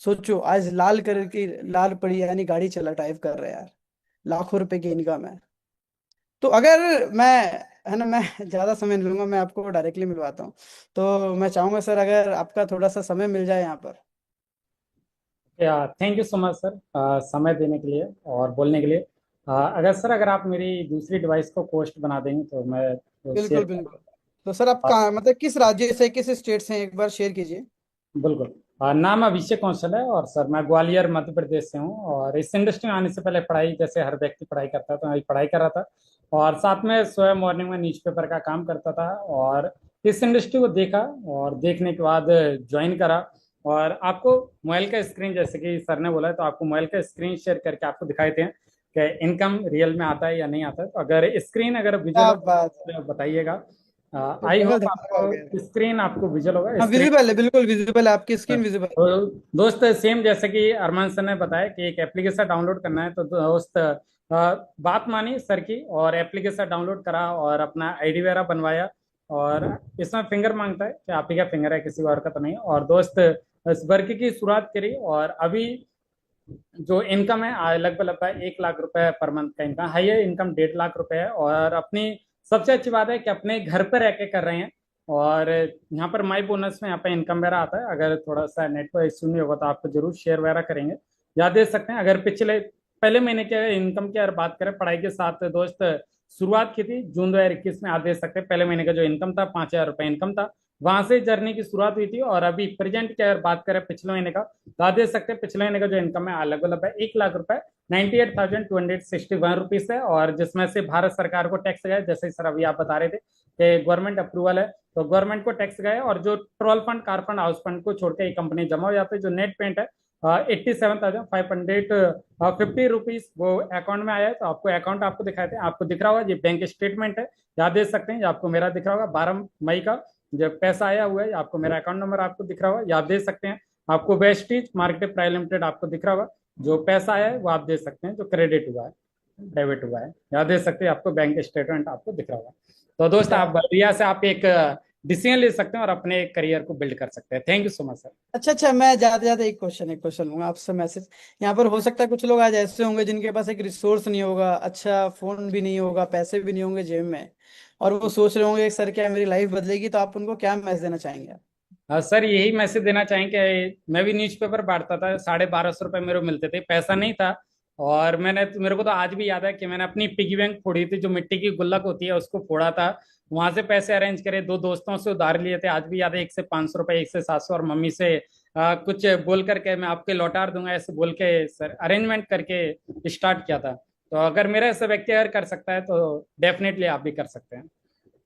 सोचो आज लाल कलर की लाल पड़ी यानी गाड़ी चला टाइप कर रहे हैं यार, लाखों रुपए की इनकम है। तो अगर मैं, है ना, मैं ज्यादा समय नहीं लूंगा, मैं आपको डायरेक्टली मिलवाता हूँ। तो मैं चाहूंगा सर अगर आपका थोड़ा सा समय मिल जाए यहाँ पर। या thank you so much sir, समय देने के लिए और बोलने के लिए। अगर आप मेरी दूसरी डिवाइस को पोस्ट बना देंगे तो मैं तो बिल्कुल शेयर बिल्कुल। तो सर आप कहाँ, मतलब किस राज्य से, किस स्टेट से हैं, एक बार शेयर कीजिए। बिल्कुल। नाम अभिषेक कौशल है और सर मैं ग्वालियर मध्य प्रदेश से हूँ। और इस इंडस्ट्री में आने से पहले पढ़ाई, जैसे हर व्यक्ति पढ़ाई करता है, तो मैं भी पढ़ाई कर रहा था और साथ में सुबह मॉर्निंग में न्यूज़पेपर का काम करता था। और इस इंडस्ट्री को देखा और देखने के बाद ज्वाइन करा। और आपको मोबाइल का स्क्रीन, जैसे कि सर ने बोला है, तो आपको मोबाइल का स्क्रीन शेयर करके आपको दिखाते हैं कि इनकम रियल में आता है या नहीं आता है। तो अगर स्क्रीन अगर विजुअल क्या हो बात है, तो बताइएगा। तो आई डबल होप धमाका हो गया। आपको स्क्रीन आपको विजुअल होगा हाँ स्क्रीन। विजिबल है, बिल्कुल विजिबल है, आपकी स्क्रीन विजिबल। तो दोस्त सेम जैसे कि अरमान सर ने बताया कि एक एप्लीकेशन डाउनलोड करना है, तो दोस्त बात मानी सर की और एप्लीकेशन डाउनलोड करा और अपना आईडी वगैरह बनवाया। और इसमें फिंगर मांगता है कि आप ही का फिंगर है, किसी और का तो नहीं। और दोस्त इस वर्क की शुरुआत करी और अभी जो इनकम है लगभग लगभग 1 लाख रुपए पर मंथ का इनकम, हाईएस्ट इनकम 1.5 लाख रुपए है। और अपनी सबसे अच्छी बात है कि अपने घर पर रह के कर रहे हैं। और यहाँ पर माई बोनस में यहाँ पे इनकम वगैरह आता है। अगर थोड़ा सा नेटवर्क इश्यू नहीं होगा तो आपको जरूर शेयर वगैरह करेंगे, याद दे सकते हैं। अगर पिछले पहले महीने के इनकम की अगर बात करें, पढ़ाई के साथ दोस्त शुरुआत की थी जून 2021 में, आप देख सकते हैं पहले महीने का जो इनकम था 5,000 रुपये इनकम था। वहां से जर्नी की शुरुआत हुई थी। और अभी प्रेजेंट की अगर बात करें पिछले महीने का, तो आप देख सकते हैं पिछले महीने का जो इनकम है लगभग है 1 लाख रुपए 98,261 रुपीज है। और जिसमें से भारत सरकार को टैक्स गया, जैसे सर अभी आप बता रहे थे कि गवर्नमेंट अप्रूवल है, तो गवर्नमेंट को टैक्स गया। और जो troll fund, car fund, house fund को छोड़ के ये कंपनी जमा हो जाते हैं, जो नेट पेंट है 87,550 वो अकाउंट में आया है। तो आपको अकाउंट आपको दिखाते हैं, आपको दिख रहा होगा, ये बैंक स्टेटमेंट है, याद दे सकते हैं। आपको मेरा दिख रहा होगा 12 मई का जब पैसा आया हुआ है, आपको मेरा अकाउंट नंबर आपको दिख रहा होगा, याद दे सकते हैं। आपको वेस्टीज मार्केट प्राइवेट लिमिटेड आपको दिख रहा होगा, जो पैसा आया है वो आप दे सकते हैं, जो क्रेडिट हुआ है, डेबिट हुआ है, याद दे सकते हैं। आपको बैंक स्टेटमेंट आपको दिख रहा होगा। तो दोस्त आप बढ़िया से आप एक डिसीजन ले सकते हैं और अपने करियर को बिल्ड कर सकते हैं। Thank you so much sir. अच्छा अच्छा, मैं जाते जाते एक क्वेश्चन लूंगा आपसे मैसेज। यहाँ पर हो सकता है कुछ लोग आज ऐसे होंगे जिनके पास एक रिसोर्स नहीं होगा, अच्छा फोन भी नहीं होगा, पैसे भी नहीं होंगे जेब में, और वो सोच रहे होंगे सर क्या मेरी लाइफ बदलेगी, तो आप उनको क्या मैसेज देना चाहेंगे? सर यही मैसेज देना चाहेंगे कि मैं भी न्यूज़पेपर बांटता था, 1250 रुपए मेरे को मिलते थे, पैसा नहीं था। और मेरे को तो आज भी याद है कि मैंने अपनी पिगी बैंक फोड़ी थी, जो मिट्टी की गुल्लक होती है उसको फोड़ा था। वहां से पैसे अरेंज करे, दो दोस्तों से उधार लिए थे, आज भी याद है, एक से 500 रुपए, एक से 700, और मम्मी से कुछ बोल करके मैं आपके लौटा दूंगा ऐसे बोल के सर अरेंजमेंट करके स्टार्ट किया था। तो अगर मेरा ऐसा व्यक्ति अगर कर सकता है तो डेफिनेटली आप भी कर सकते हैं।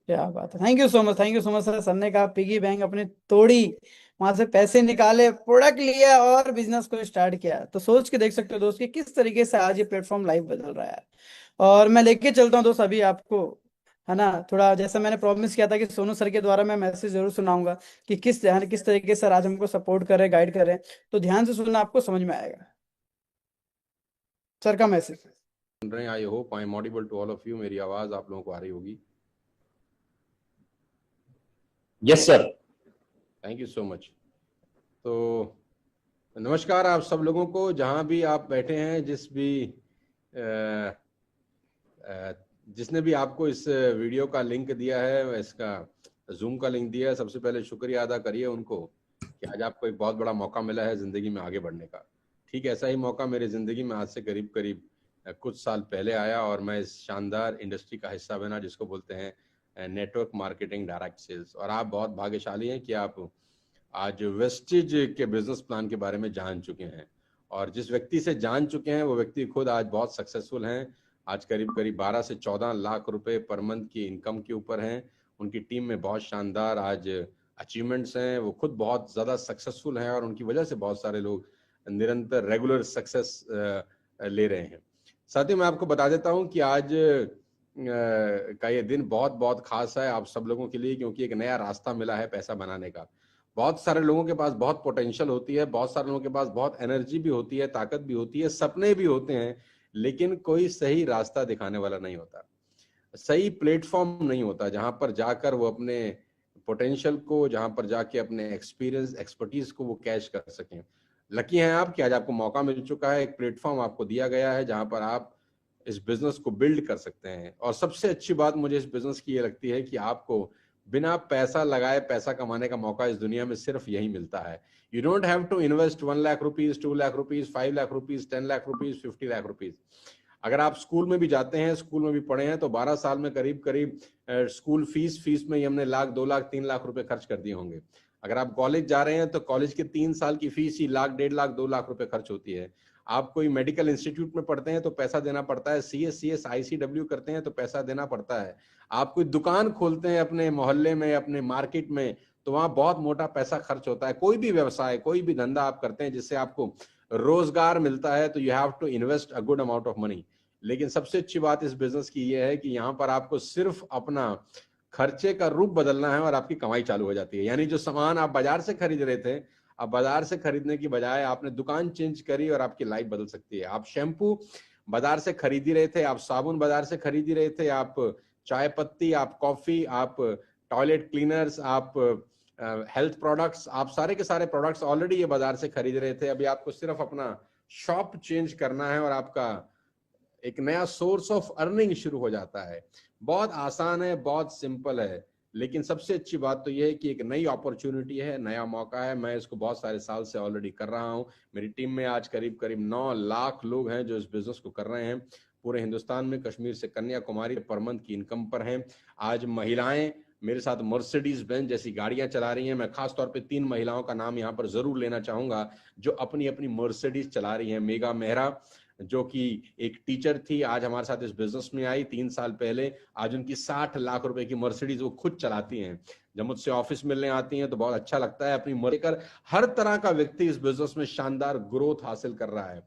क्या बात है, thank you so much, thank you so much sir. Sir ने कहा पिगी बैंक अपनी तोड़ी, वहां से पैसे निकाले, प्रोडक्ट लिया और बिजनेस को स्टार्ट किया। तो सोच के देख सकते हो दोस्त कि किस तरीके से आज ये प्लेटफॉर्म लाइव बदल रहा है। और मैं लेके चलता हूँ दोस्त अभी आपको, है ना, थोड़ा जैसा मैंने प्रॉमिस किया था कि सोनू सर के द्वारा मैं मैसेज जरूर सुनाऊंगा कि किस तरीके से सर आज हमको सपोर्ट कर रहे हैं, गाइड कर रहे हैं। तो ध्यान से सुनना, आपको समझ में आएगा सर का मैसेज। सुन रहे हैं, I hope I am audible to all of you. मेरी आवाज आप लोगों को आ रही होगी। Yes sir. Thank you so much. तो नमस्कार आप सब लोगों को, जहां भी आप बैठे हैं, जिसने भी आपको इस वीडियो का लिंक दिया है, इसका जूम का लिंक दिया है, सबसे पहले शुक्रिया अदा करिए उनको कि आज आपको एक बहुत बड़ा मौका मिला है जिंदगी में आगे बढ़ने का। ठीक ऐसा ही मौका मेरी जिंदगी में आज से करीब करीब कुछ साल पहले आया और मैं इस शानदार इंडस्ट्री का हिस्सा बना जिसको बोलते हैं नेटवर्क मार्केटिंग डायरेक्ट सेल्स। और आप बहुत भाग्यशाली हैं कि आप आज वेस्टेज के बिजनेस प्लान के बारे में जान चुके हैं। और जिस व्यक्ति से जान चुके हैं वो व्यक्ति खुद आज बहुत सक्सेसफुल हैं। आज करीब करीब 12 से 14 लाख रुपए पर मंथ की इनकम के ऊपर हैं। उनकी टीम में बहुत शानदार आज अचीवमेंट्स हैं। वो खुद बहुत ज़्यादा सक्सेसफुल हैं और उनकी वजह से बहुत सारे लोग निरंतर रेगुलर सक्सेस ले रहे हैं। साथ ही मैं आपको बता देता हूं कि आज का ये दिन बहुत बहुत खास है आप सब लोगों के लिए, क्योंकि एक नया रास्ता मिला है पैसा बनाने का। बहुत सारे लोगों के पास बहुत पोटेंशियल होती है, बहुत सारे लोगों के पास बहुत एनर्जी भी होती है, ताकत भी होती है, सपने भी होते हैं, लेकिन कोई सही रास्ता दिखाने वाला नहीं होता, सही प्लेटफॉर्म नहीं होता जहां पर जाकर वो अपने पोटेंशियल को, जहां पर जाके अपने एक्सपीरियंस एक्सपर्टीज को वो कैश कर सकें। लकी हैं आप कि आज आपको मौका मिल चुका है, एक प्लेटफॉर्म आपको दिया गया है जहां पर आप इस बिजनेस को बिल्ड कर सकते हैं। और सबसे अच्छी बात मुझे इस बिजनेस की ये लगती है कि आपको बिना पैसा लगाए पैसा कमाने का मौका इस दुनिया में सिर्फ यही मिलता है। You don't have to invest 1 lakh rupees, 2 lakh rupees, 5 lakh rupees, 10 lakh rupees, 50 lakh rupees. अगर आप स्कूल में भी जाते हैं, स्कूल में भी पढ़े हैं, तो 12 साल में करीब करीब स्कूल फीस में ही हमने लाख, 2 लाख, 3 लाख रुपए खर्च कर दिए होंगे। अगर आप कॉलेज जा रहे हैं तो कॉलेज के 3 साल की फीस ही लाख, 1.5 लाख, 2 लाख रुपए खर्च होती है। आप कोई मेडिकल इंस्टीट्यूट में पढ़ते हैं तो पैसा देना पड़ता है, CS ICW करते हैं तो पैसा देना पड़ता है। आप कोई दुकान खोलते हैं अपने मोहल्ले में, अपने मार्केट में, तो वहां बहुत मोटा पैसा खर्च होता है। कोई भी व्यवसाय, कोई भी धंधा आप करते हैं जिससे आपको रोजगार मिलता है, तो you have to invest a good amount of money. लेकिन सबसे अच्छी बात इस बिजनेस की यह है कि यहाँ पर आपको सिर्फ अपना खर्चे का रूप बदलना है और आपकी कमाई चालू हो जाती है। यानी जो सामान आप बाजार से खरीद रहे थे, अब बाजार से खरीदने की बजाय आपने दुकान चेंज करी और आपकी लाइफ बदल सकती है। आप शैम्पू बाजार से खरीद ही रहे थे, आप साबुन बाजार से खरीद ही रहे थे, आप चाय पत्ती, आप कॉफी, आप टॉयलेट क्लीनर्स, आप हेल्थ प्रोडक्ट्स, आप सारे के सारे प्रोडक्ट्स ऑलरेडी ये बाजार से खरीद रहे थे। अभी आपको सिर्फ अपना शॉप चेंज करना है और आपका एक नया सोर्स ऑफ अर्निंग शुरू हो जाता है। बहुत आसान है, बहुत सिंपल है, लेकिन सबसे अच्छी बात तो यह है कि एक नई अपॉर्चुनिटी है, नया मौका है। मैं इसको बहुत सारे साल से ऑलरेडी कर रहा हूं। मेरी टीम में आज करीब करीब 9 लाख लोग हैं जो इस बिजनेस को कर रहे हैं। पूरे हिंदुस्तान में कश्मीर से कन्याकुमारी पर मंथ की इनकम पर हैं। आज महिलाएं मेरे साथ मर्सिडीज बेंज जैसी गाड़ियां चला रही हैं। मैं खास तौर पे 3 महिलाओं का नाम यहाँ पर जरूर लेना चाहूंगा जो अपनी अपनी मर्सिडीज चला रही हैं। मेघा मेहरा, जो कि एक टीचर थी, आज हमारे साथ इस बिजनेस में आई 3 साल पहले। आज उनकी 60 लाख रुपए की मर्सिडीज वो खुद चलाती हैं। जब मुझसे ऑफिस मिलने आती हैं तो बहुत अच्छा लगता है। अपनी मर्सिडीज कर हर तरह का व्यक्ति इस बिजनेस में शानदार ग्रोथ हासिल कर रहा है।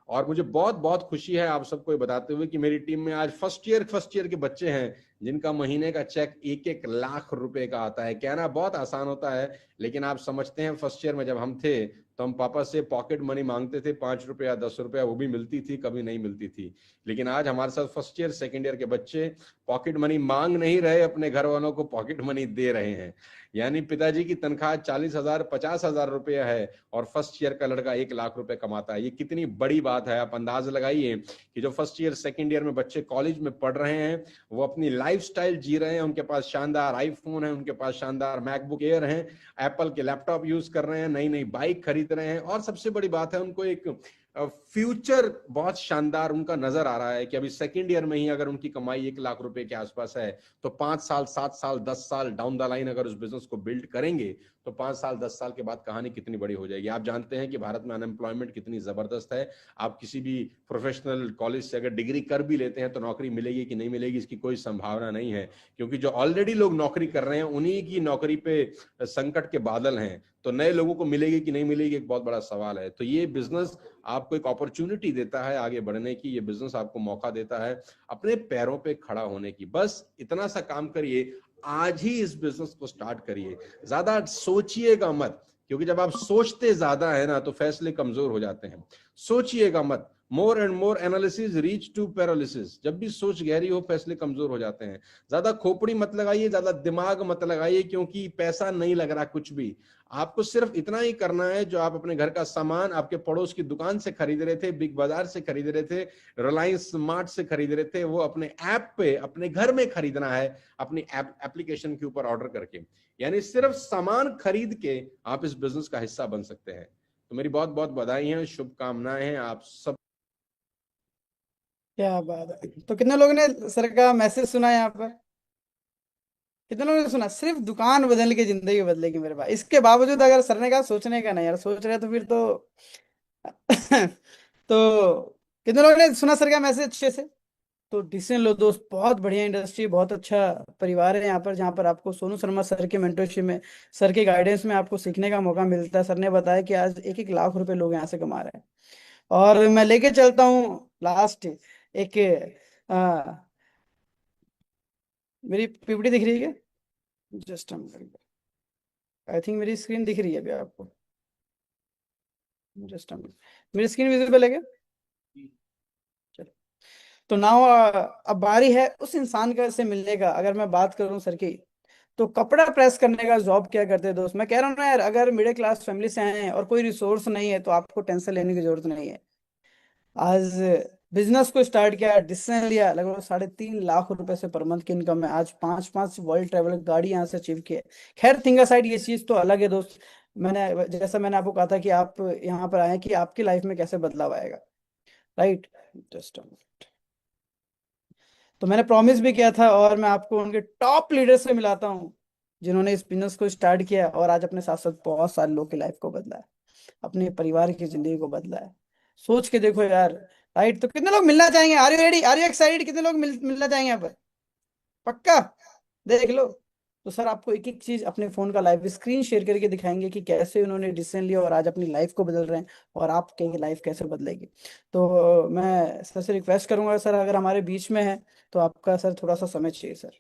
और मुझे बहुत बहुत खुशी है आप सबको बताते हुए कि मेरी टीम में आज फर्स्ट ईयर के बच्चे हैं जिनका महीने का चेक 1-1 लाख रुपए का आता है। कहना बहुत आसान होता है, लेकिन आप समझते हैं फर्स्ट ईयर में जब हम थे तो हम पापा से पॉकेट मनी मांगते थे, 5 रुपया 10 रुपया, वो भी मिलती थी, कभी नहीं मिलती थी। लेकिन आज हमारे साथ फर्स्ट ईयर सेकेंड ईयर के बच्चे पॉकेट मनी मांग नहीं रहे, अपने घर वालों को पॉकेट मनी दे रहे हैं। यानी पिताजी की तनख्वाह 40,000 50,000 रुपया है और फर्स्ट ईयर का लड़का 1 लाख रुपए कमाता है। ये कितनी बड़ी बात है। आप अंदाज लगाइए कि जो फर्स्ट ईयर सेकेंड ईयर में बच्चे कॉलेज में पढ़ रहे हैं वो अपनी लाइफस्टाइल जी रहे हैं। उनके पास शानदार आईफोन है, उनके पास शानदार मैकबुक एयर है, एप्पल के लैपटॉप यूज कर रहे हैं, नई नई बाइक खरीद रहे हैं। और सबसे बड़ी बात है, उनको एक फ्यूचर बहुत शानदार उनका नजर आ रहा है कि अभी सेकेंड ईयर में ही अगर उनकी कमाई 1 लाख रुपए के आसपास है तो 5 साल 7 साल 10 साल डाउन द लाइन अगर उस बिजनेस को बिल्ड करेंगे तो 5 साल 10 साल के बाद कहानी कितनी बड़ी हो जाएगी। आप जानते हैं कि भारत में अनएम्प्लॉयमेंट कितनी जबरदस्त है। आप किसी भी प्रोफेशनल कॉलेज से अगर डिग्री कर भी लेते हैं तो नौकरी मिलेगी कि नहीं मिलेगी इसकी कोई संभावना नहीं है, क्योंकि जो ऑलरेडी लोग नौकरी कर रहे हैं उन्हीं की नौकरी पे संकट के बादल हैं। तो नए लोगों को मिलेगी कि नहीं मिलेगी एक बहुत बड़ा सवाल है। तो ये बिजनेस आपको एक अपॉर्चुनिटी देता है आगे बढ़ने की। ये बिजनेस आपको मौका देता है अपने पैरों पे खड़ा होने की। बस इतना सा काम करिए, आज ही इस बिजनेस को स्टार्ट करिए। ज्यादा सोचिएगा मत, क्योंकि जब आप सोचते ज्यादा है ना तो फैसले कमजोर हो जाते हैं। सोचिएगा मत। More and more analysis reach to paralysis. जब भी सोच गहरी हो फैसले कमजोर हो जाते हैं। ज्यादा खोपड़ी मत लगाइए, ज्यादा दिमाग मत लगाइए, क्योंकि पैसा नहीं लग रहा कुछ भी। आपको सिर्फ इतना ही करना है, जो आप अपने घर का सामान आपके पड़ोस की दुकान से खरीद रहे थे, बिग बाजार से खरीद रहे थे, रिलायंस स्मार्ट से खरीद रहे थे, वो अपने ऐप पे अपने घर में खरीदना है, अपनी एप्लीकेशन के ऊपर ऑर्डर करके। यानी सिर्फ सामान खरीद के आप इस बिजनेस का हिस्सा बन सकते हैं। तो मेरी बहुत बहुत बधाई है, शुभकामनाएं हैं आप सब। क्या बात है। तो कितने लोगों ने सर का मैसेज सुना यहाँ पर? कितने लोगों ने सुना? सिर्फ दुकान बदल के जिंदगी बदलेगी मेरे भाई। इसके बावजूद अगर सर ने कहा सोचने का नहीं यार, सोच रहे तो फिर तो तो कितने लोगों ने सुना सर का मैसेज अच्छे से? तो डिसीजन लो दोस्त। बहुत बढ़िया इंडस्ट्री, बहुत अच्छा परिवार है यहाँ पर, जहाँ पर आपको सोनू शर्मा सर के मेंटरशिप में, सर के गाइडेंस में आपको सीखने का मौका मिलता है। सर ने बताया कि आज 1-1 लाख रुपए लोग यहाँ से कमा रहे हैं। और मैं लेके चलता हूँ लास्ट एक मेरी पीपीटी दिख रही है क्या? जस्ट आई थिंक मेरी स्क्रीन दिख रही है अभी आपको। जस्ट मेरी स्क्रीन विजिबल है क्या? चलो, तो नाउ अब बारी है उस इंसान का से मिलने का। अगर मैं बात करूं सर की, तो कपड़ा प्रेस करने का जॉब क्या करते हैं दोस्त? मैं कह रहा हूँ ना यार, अगर मिडिल क्लास फैमिली से आए हैं और कोई रिसोर्स नहीं है तो आपको टेंशन लेने की जरूरत नहीं है। आज बिजनेस को स्टार्ट किया, डिसीजन लिया, लगभग 3.5 लाख रुपए से पर मंथ की इनकम है। आज 5-5 वर्ल्ड ट्रेवल गाड़ी यहाँ से अचीव की है। खैर थिंग साइड, ये चीज तो अलग है दोस्त। जैसा मैंने आपको कहा था कि आप यहाँ पर आए कि आपकी लाइफ में कैसे बदलाव आएगा, राइट? जस्ट तो मैंने प्रॉमिस भी किया था, और मैं आपको उनके टॉप लीडर से मिलाता हूँ जिन्होंने इस बिजनेस को स्टार्ट किया और आज अपने साथ साथ बहुत सारे लोग की लाइफ को बदला है, अपने परिवार की जिंदगी को बदला है। सोच के देखो यार। राइट, तो कितने लोग मिलना चाहेंगे? Are you ready? Are you excited? कितने लोग मिलना चाहेंगे यहाँ पर? पक्का? देख लो। तो सर आपको एक एक चीज अपने फोन का लाइव स्क्रीन शेयर करके दिखाएंगे कि कैसे उन्होंने डिसीजन लिया और आज अपनी लाइफ को बदल रहे हैं, और आपकी लाइफ कैसे बदलेगी। तो मैं सर से रिक्वेस्ट करूंगा, सर अगर हमारे बीच में है तो आपका सर थोड़ा सा समय चाहिए सर।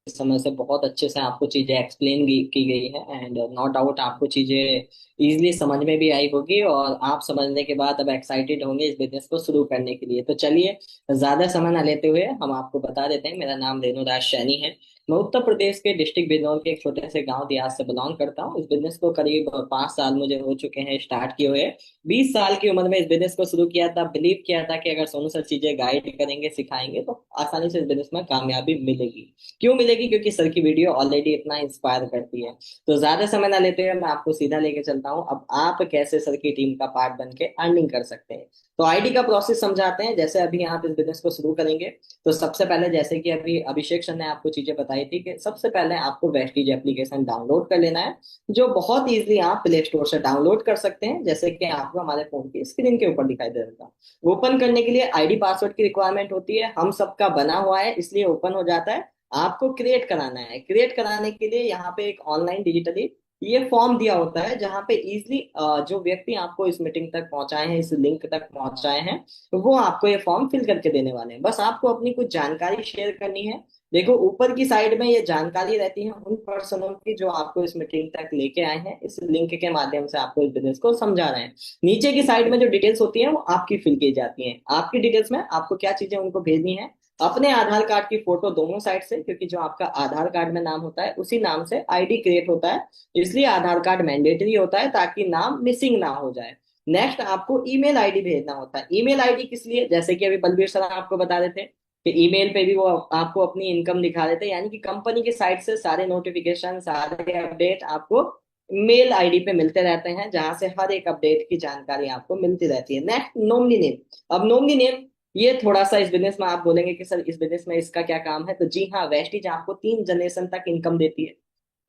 इस समय से बहुत अच्छे से आपको चीजें एक्सप्लेन की गई है, एंड नो डाउट आपको चीजें इजीली समझ में भी आई होगी, और आप समझने के बाद अब एक्साइटेड होंगे इस बिजनेस को शुरू करने के लिए। तो चलिए ज्यादा समय ना लेते हुए हम आपको बता देते हैं। मेरा नाम रेणुराज सैनी है। मैं उत्तर प्रदेश के डिस्ट्रिक्ट बिजनौर के एक छोटे से गांव देहात से बिलोंग करता हूँ। इस बिजनेस को करीब 5 साल मुझे हो चुके हैं स्टार्ट किए हुए। 20 साल की उम्र में इस बिजनेस को शुरू किया था। बिलीव किया था कि अगर सोनू सर चीजें गाइड करेंगे, सिखाएंगे, तो आसानी से इस बिजनेस में कामयाबी मिलेगी। क्यों मिलेगी? क्योंकि सर की वीडियो ऑलरेडी इतना इंस्पायर करती है। तो ज्यादा समय ना लेते हुए मैं आपको सीधा लेके चलता हूँ अब आप कैसे सर की टीम का पार्ट बन के अर्निंग कर सकते हैं। तो आईडी का प्रोसेस समझाते हैं। जैसे अभी आप इस बिजनेस को शुरू करेंगे तो सबसे पहले, जैसे कि अभी अभिषेक सर ने आपको चीजें बताई थी, कि सबसे पहले आपको वेस्टीज एप्लीकेशन डाउनलोड कर लेना है, जो बहुत इजीली आप प्ले स्टोर से डाउनलोड कर सकते हैं, जैसे कि आपको हमारे फोन की स्क्रीन के ऊपर दिखाई दे रहा था। ओपन करने के लिए आईडी पासवर्ड की रिक्वायरमेंट होती है। हम सबका बना हुआ है इसलिए ओपन हो जाता है। आपको क्रिएट कराना है। क्रिएट कराने के लिए यहाँ पे एक ऑनलाइन डिजिटली ये फॉर्म दिया होता है, जहाँ पे इजिली जो व्यक्ति आपको इस मीटिंग तक पहुंचाए हैं, इस लिंक तक पहुंचाए हैं, वो आपको ये फॉर्म फिल करके देने वाले हैं। बस आपको अपनी कुछ जानकारी शेयर करनी है। देखो ऊपर की साइड में ये जानकारी रहती है उन पर्सनों की जो आपको इस मीटिंग तक लेके आए हैं, इस लिंक के माध्यम से आपको इस बिजनेस को समझा रहे हैं। नीचे की साइड में जो डिटेल्स होती है वो आपकी फिल की जाती हैं। आपकी डिटेल्स में आपको क्या चीजें उनको भेजनी है, अपने आधार कार्ड की फोटो दोनों साइड से, क्योंकि जो आपका आधार कार्ड में नाम होता है उसी नाम से आईडी क्रिएट होता है, इसलिए आधार कार्ड मैंडेटरी होता है ताकि नाम मिसिंग ना हो जाए। नेक्स्ट आपको ईमेल आईडी भेजना होता है। ईमेल आईडी किस लिए? जैसे कि अभी बलबीर सर आपको बता रहे थे कि ईमेल पे भी वो आपको अपनी इनकम दिखा देते हैं, यानी कि कंपनी की साइट से सारे नोटिफिकेशन, सारे अपडेट आपको मेल आईडी पे मिलते रहते हैं, जहां से हर एक अपडेट की जानकारी आपको मिलती रहती है। Next nominee name. अब नॉमिनी नेम ये थोड़ा सा इस बिजनेस में आप बोलेंगे कि सर इस बिजनेस में इसका क्या काम है, तो जी हाँ, वेस्टीज आपको 3 जनरेशन तक इनकम देती है।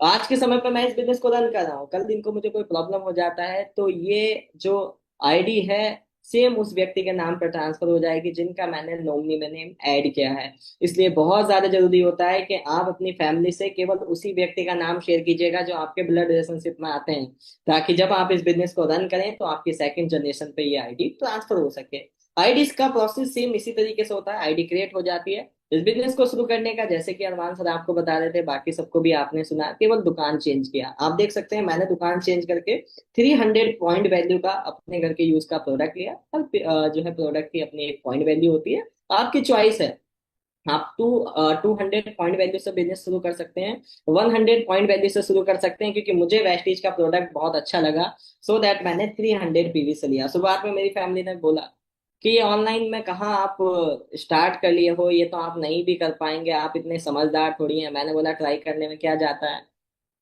आज के समय पर मैं इस बिजनेस को रन कर रहा हूँ, कल दिन को मुझे कोई प्रॉब्लम हो जाता है तो ये जो आईडी है सेम उस व्यक्ति के नाम पर ट्रांसफर हो जाएगी जिनका मैंने नॉमिनी में नेम ऐड किया है। इसलिए बहुत ज्यादा जरूरी होता है कि आप अपनी फैमिली से केवल उसी व्यक्ति का नाम शेयर कीजिएगा जो आपके ब्लड रिलेशनशिप में आते हैं, ताकि जब आप इस बिजनेस को रन करें तो आपकी सेकंड जनरेशन पे ये आईडी ट्रांसफर हो सके। आईडी का प्रोसेस सेम इसी तरीके से होता है। आईडी क्रिएट हो जाती है। इस बिजनेस को शुरू करने का, जैसे कि अरमान सर आपको बता रहे थे, बाकी सबको भी आपने सुना, केवल दुकान चेंज किया। आप देख सकते हैं मैंने दुकान चेंज करके 300 पॉइंट वैल्यू का अपने घर के यूज का प्रोडक्ट लिया। हर जो है प्रोडक्ट की अपनी एक पॉइंट वैल्यू होती है, आपकी चॉइस है। आप 200 पॉइंट वैल्यू से बिजनेस शुरू कर सकते हैं, 100 पॉइंट वैल्यू से शुरू कर सकते हैं, क्योंकि मुझे वेस्टीज का प्रोडक्ट बहुत अच्छा लगा, सो दैट मैंने 300 पीवी से लिया। शुरुआत में मेरी फैमिली ने बोला कि ये ऑनलाइन में कहाँ आप स्टार्ट कर लिए हो, ये तो आप नहीं भी कर पाएंगे, आप इतने समझदार थोड़ी हैं। मैंने बोला ट्राई करने में क्या जाता है,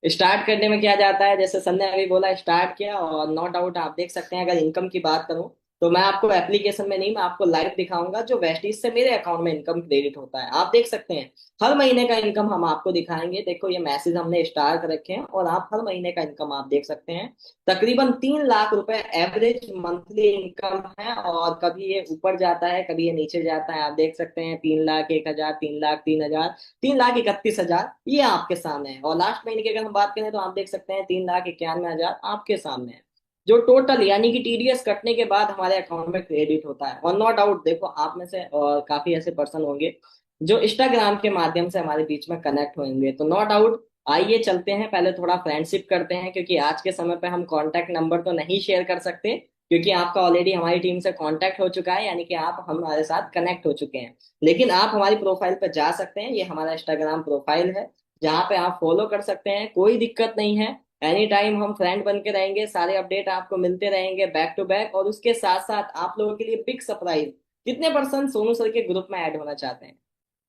स्टार्ट करने में क्या जाता है। जैसे सन ने अभी बोला स्टार्ट किया, और नो डाउट आप देख सकते हैं। अगर इनकम की बात करूं तो मैं आपको एप्लीकेशन में नहीं, मैं आपको लाइव दिखाऊंगा जो वेस्टीज से मेरे अकाउंट में इनकम क्रेडिट होता है। आप देख सकते हैं हर महीने का इनकम हम आपको दिखाएंगे। देखो ये मैसेज हमने स्टार कर रखे हैं और आप हर महीने का इनकम आप देख सकते हैं। तकरीबन 3 लाख रुपए एवरेज मंथली इनकम है, और कभी ये ऊपर जाता है, कभी ये नीचे जाता है। आप देख सकते हैं 3,01,000, 3,00,000, 3,000, 3,31,000 ये आपके सामने है। और लास्ट महीने की अगर हम बात करें तो आप देख सकते हैं 3,91,000 आपके सामने है, जो टोटल यानी कि टीडीएस कटने के बाद हमारे अकाउंट में क्रेडिट होता है। और नो डाउट देखो आप में से काफी ऐसे पर्सन होंगे जो इंस्टाग्राम के माध्यम से हमारे बीच में कनेक्ट होंगे। तो नो डाउट आइए चलते हैं, पहले थोड़ा फ्रेंडशिप करते हैं, क्योंकि आज के समय पे हम कॉन्टैक्ट नंबर तो नहीं शेयर कर सकते, क्योंकि आपका ऑलरेडी हमारी टीम से कांटेक्ट हो चुका है, यानी कि आप हमारे साथ कनेक्ट हो चुके हैं। लेकिन आप हमारी प्रोफाइल पर जा सकते हैं, ये हमारा इंस्टाग्राम प्रोफाइल है जहाँ पे आप फॉलो कर सकते हैं, कोई दिक्कत नहीं है। एनी टाइम हम फ्रेंड बन के रहेंगे, सारे अपडेट आपको मिलते रहेंगे बैक टू बैक। और उसके साथ साथ आप लोगों के लिए बिग सरप्राइज, कितने पर्सन सोनू सर के ग्रुप में ऐड होना चाहते हैं?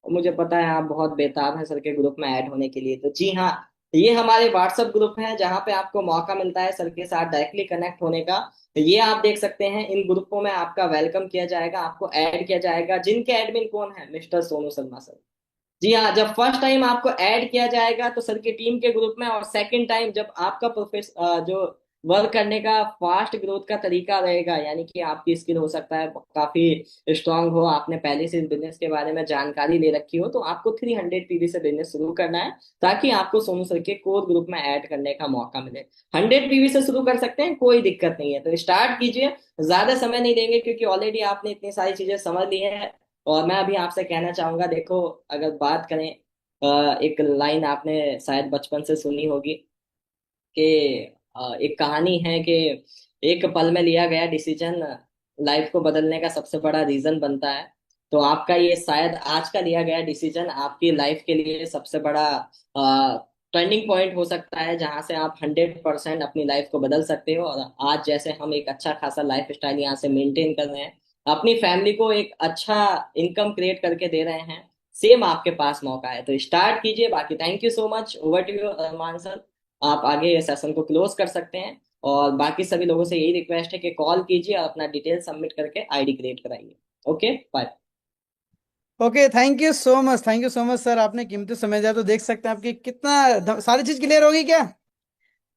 और मुझे पता है आप बहुत बेताब हैं सर के ग्रुप में ऐड होने के लिए, तो जी हाँ, ये हमारे व्हाट्सएप ग्रुप है जहाँ पे आपको मौका मिलता है सर के साथ डायरेक्टली कनेक्ट होने का। ये आप देख सकते हैं, इन ग्रुपों में आपका वेलकम किया जाएगा, आपको ऐड किया जाएगा। जिनके एडमिन कौन है? Mister Sonu Sharma sir. जी हाँ, जब फर्स्ट टाइम आपको ऐड किया जाएगा तो सर की टीम के ग्रुप में, और सेकंड टाइम जब आपका जो वर्क करने का फास्ट ग्रोथ का तरीका रहेगा, यानी कि आपकी स्किल हो सकता है काफी स्ट्रांग हो, आपने पहले से इस बिजनेस के बारे में जानकारी ले रखी हो, तो आपको 300 पीवी से बिजनेस शुरू करना है ताकि आपको सोनू सर के कोर ग्रुप में ऐड करने का मौका मिले। 100 पीवी से शुरू कर सकते हैं, कोई दिक्कत नहीं है, तो स्टार्ट कीजिए। ज्यादा समय नहीं देंगे क्योंकि ऑलरेडी आपने इतनी सारी चीजें समझ ली है। और मैं अभी आपसे कहना चाहूंगा, देखो अगर बात करें, एक लाइन आपने शायद बचपन से सुनी होगी कि एक कहानी है कि एक पल में लिया गया डिसीजन लाइफ को बदलने का सबसे बड़ा रीजन बनता है। तो आपका ये शायद आज का लिया गया डिसीजन आपकी लाइफ के लिए सबसे बड़ा टर्निंग पॉइंट हो सकता है, जहां से आप 100% अपनी लाइफ को बदल सकते हो। और आज जैसे हम एक अच्छा खासा लाइफ स्टाइल यहाँ से मेंटेन कर रहे हैं, अपनी फैमिली को एक अच्छा इनकम क्रिएट करके दे रहे हैं, सेम आपके पास मौका है, तो स्टार्ट कीजिए। बाकी thank you so much, over to you Arman sir. आप आगे सेशन को क्लोज कर सकते हैं, और बाकी सभी लोगों से यही रिक्वेस्ट है कि कॉल कीजिए और अपना डिटेल सबमिट करके आईडी क्रिएट कराइए। Okay, bye. Okay, thank you so much, thank you so much sir, आपने कीमती समय दिया। तो देख सकते हैं आपकी कितना सारी चीज क्लियर होगी क्या?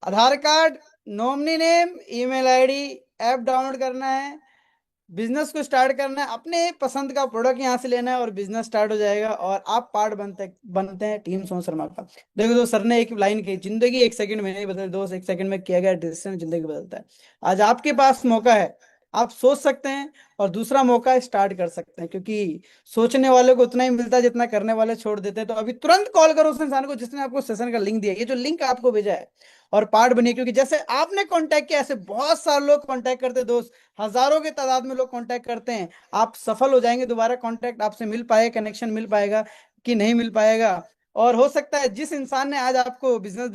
Aadhaar card, nominee name, email ID, app download करना है, बिजनेस को स्टार्ट करना है, अपने पसंद का प्रोडक्ट यहाँ से लेना है और बिजनेस स्टार्ट हो जाएगा, और आप पार्ट बनते बनते हैं टीम सोनू शर्मा का। देखो दोस्त, सर ने एक लाइन कही, जिंदगी एक सेकंड में नहीं बदलती दोस्त, एक सेकंड में किया गया डिसीजन जिंदगी बदलता है। आज आपके पास मौका है, आप सोच सकते हैं, और दूसरा मौका स्टार्ट कर सकते हैं, क्योंकि सोचने वाले को उतना ही मिलता है जितना करने वाले छोड़ देते हैं। तो अभी तुरंत कॉल करो उस इंसान को जिसने आपको सेशन का लिंक दिया, ये जो लिंक आपको भेजा है, और पार्ट बनिए। क्योंकि जैसे आपने कांटेक्ट किया, ऐसे बहुत सारे लोग कांटेक्ट करते हैं दोस्त, हजारों के तादाद में लोग कांटेक्ट करते हैं। आप सफल हो जाएंगे, दोबारा कांटेक्ट आपसे मिल पाएगा, कनेक्शन मिल पाएगा कि नहीं मिल पाएगा। और हो सकता है जिस इंसान ने आज आपको बिजनेस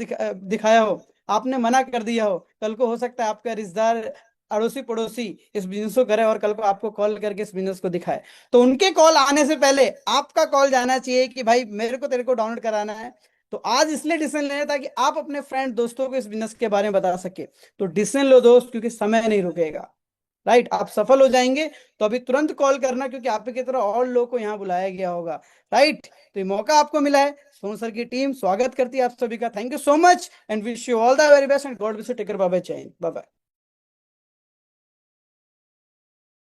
दिखाया हो, आपने मना कर दिया हो, कल को हो सकता है आपका रिश्तेदार, अड़ोसी पड़ोसी इस बिजनेस को करे और कल को आपको कॉल करके इस बिजनेस को दिखाए। तो उनके कॉल आने से पहले आपका कॉल जाना चाहिए कि भाई मेरे को तेरे को डाउनलोड कराना है। तो आज इसलिए डिसीजन लेना ताकि आप अपने फ्रेंड दोस्तों को इस बिजनेस के बारे में बता सके। तो डिसीजन लो दोस्त, क्योंकि समय नहीं रुकेगा। राइट, आप सफल हो जाएंगे। तो अभी तुरंत कॉल करना, क्योंकि आप की तरह और लोगों को यहाँ बुलाया गया होगा। राइट, तो ये मौका आपको मिला है। सोनू सर की टीम स्वागत करती है आप सभी का। Thank you so much and wish you all the very best and god wish you, take care, bye bye, जय हिंद, बाय बाय।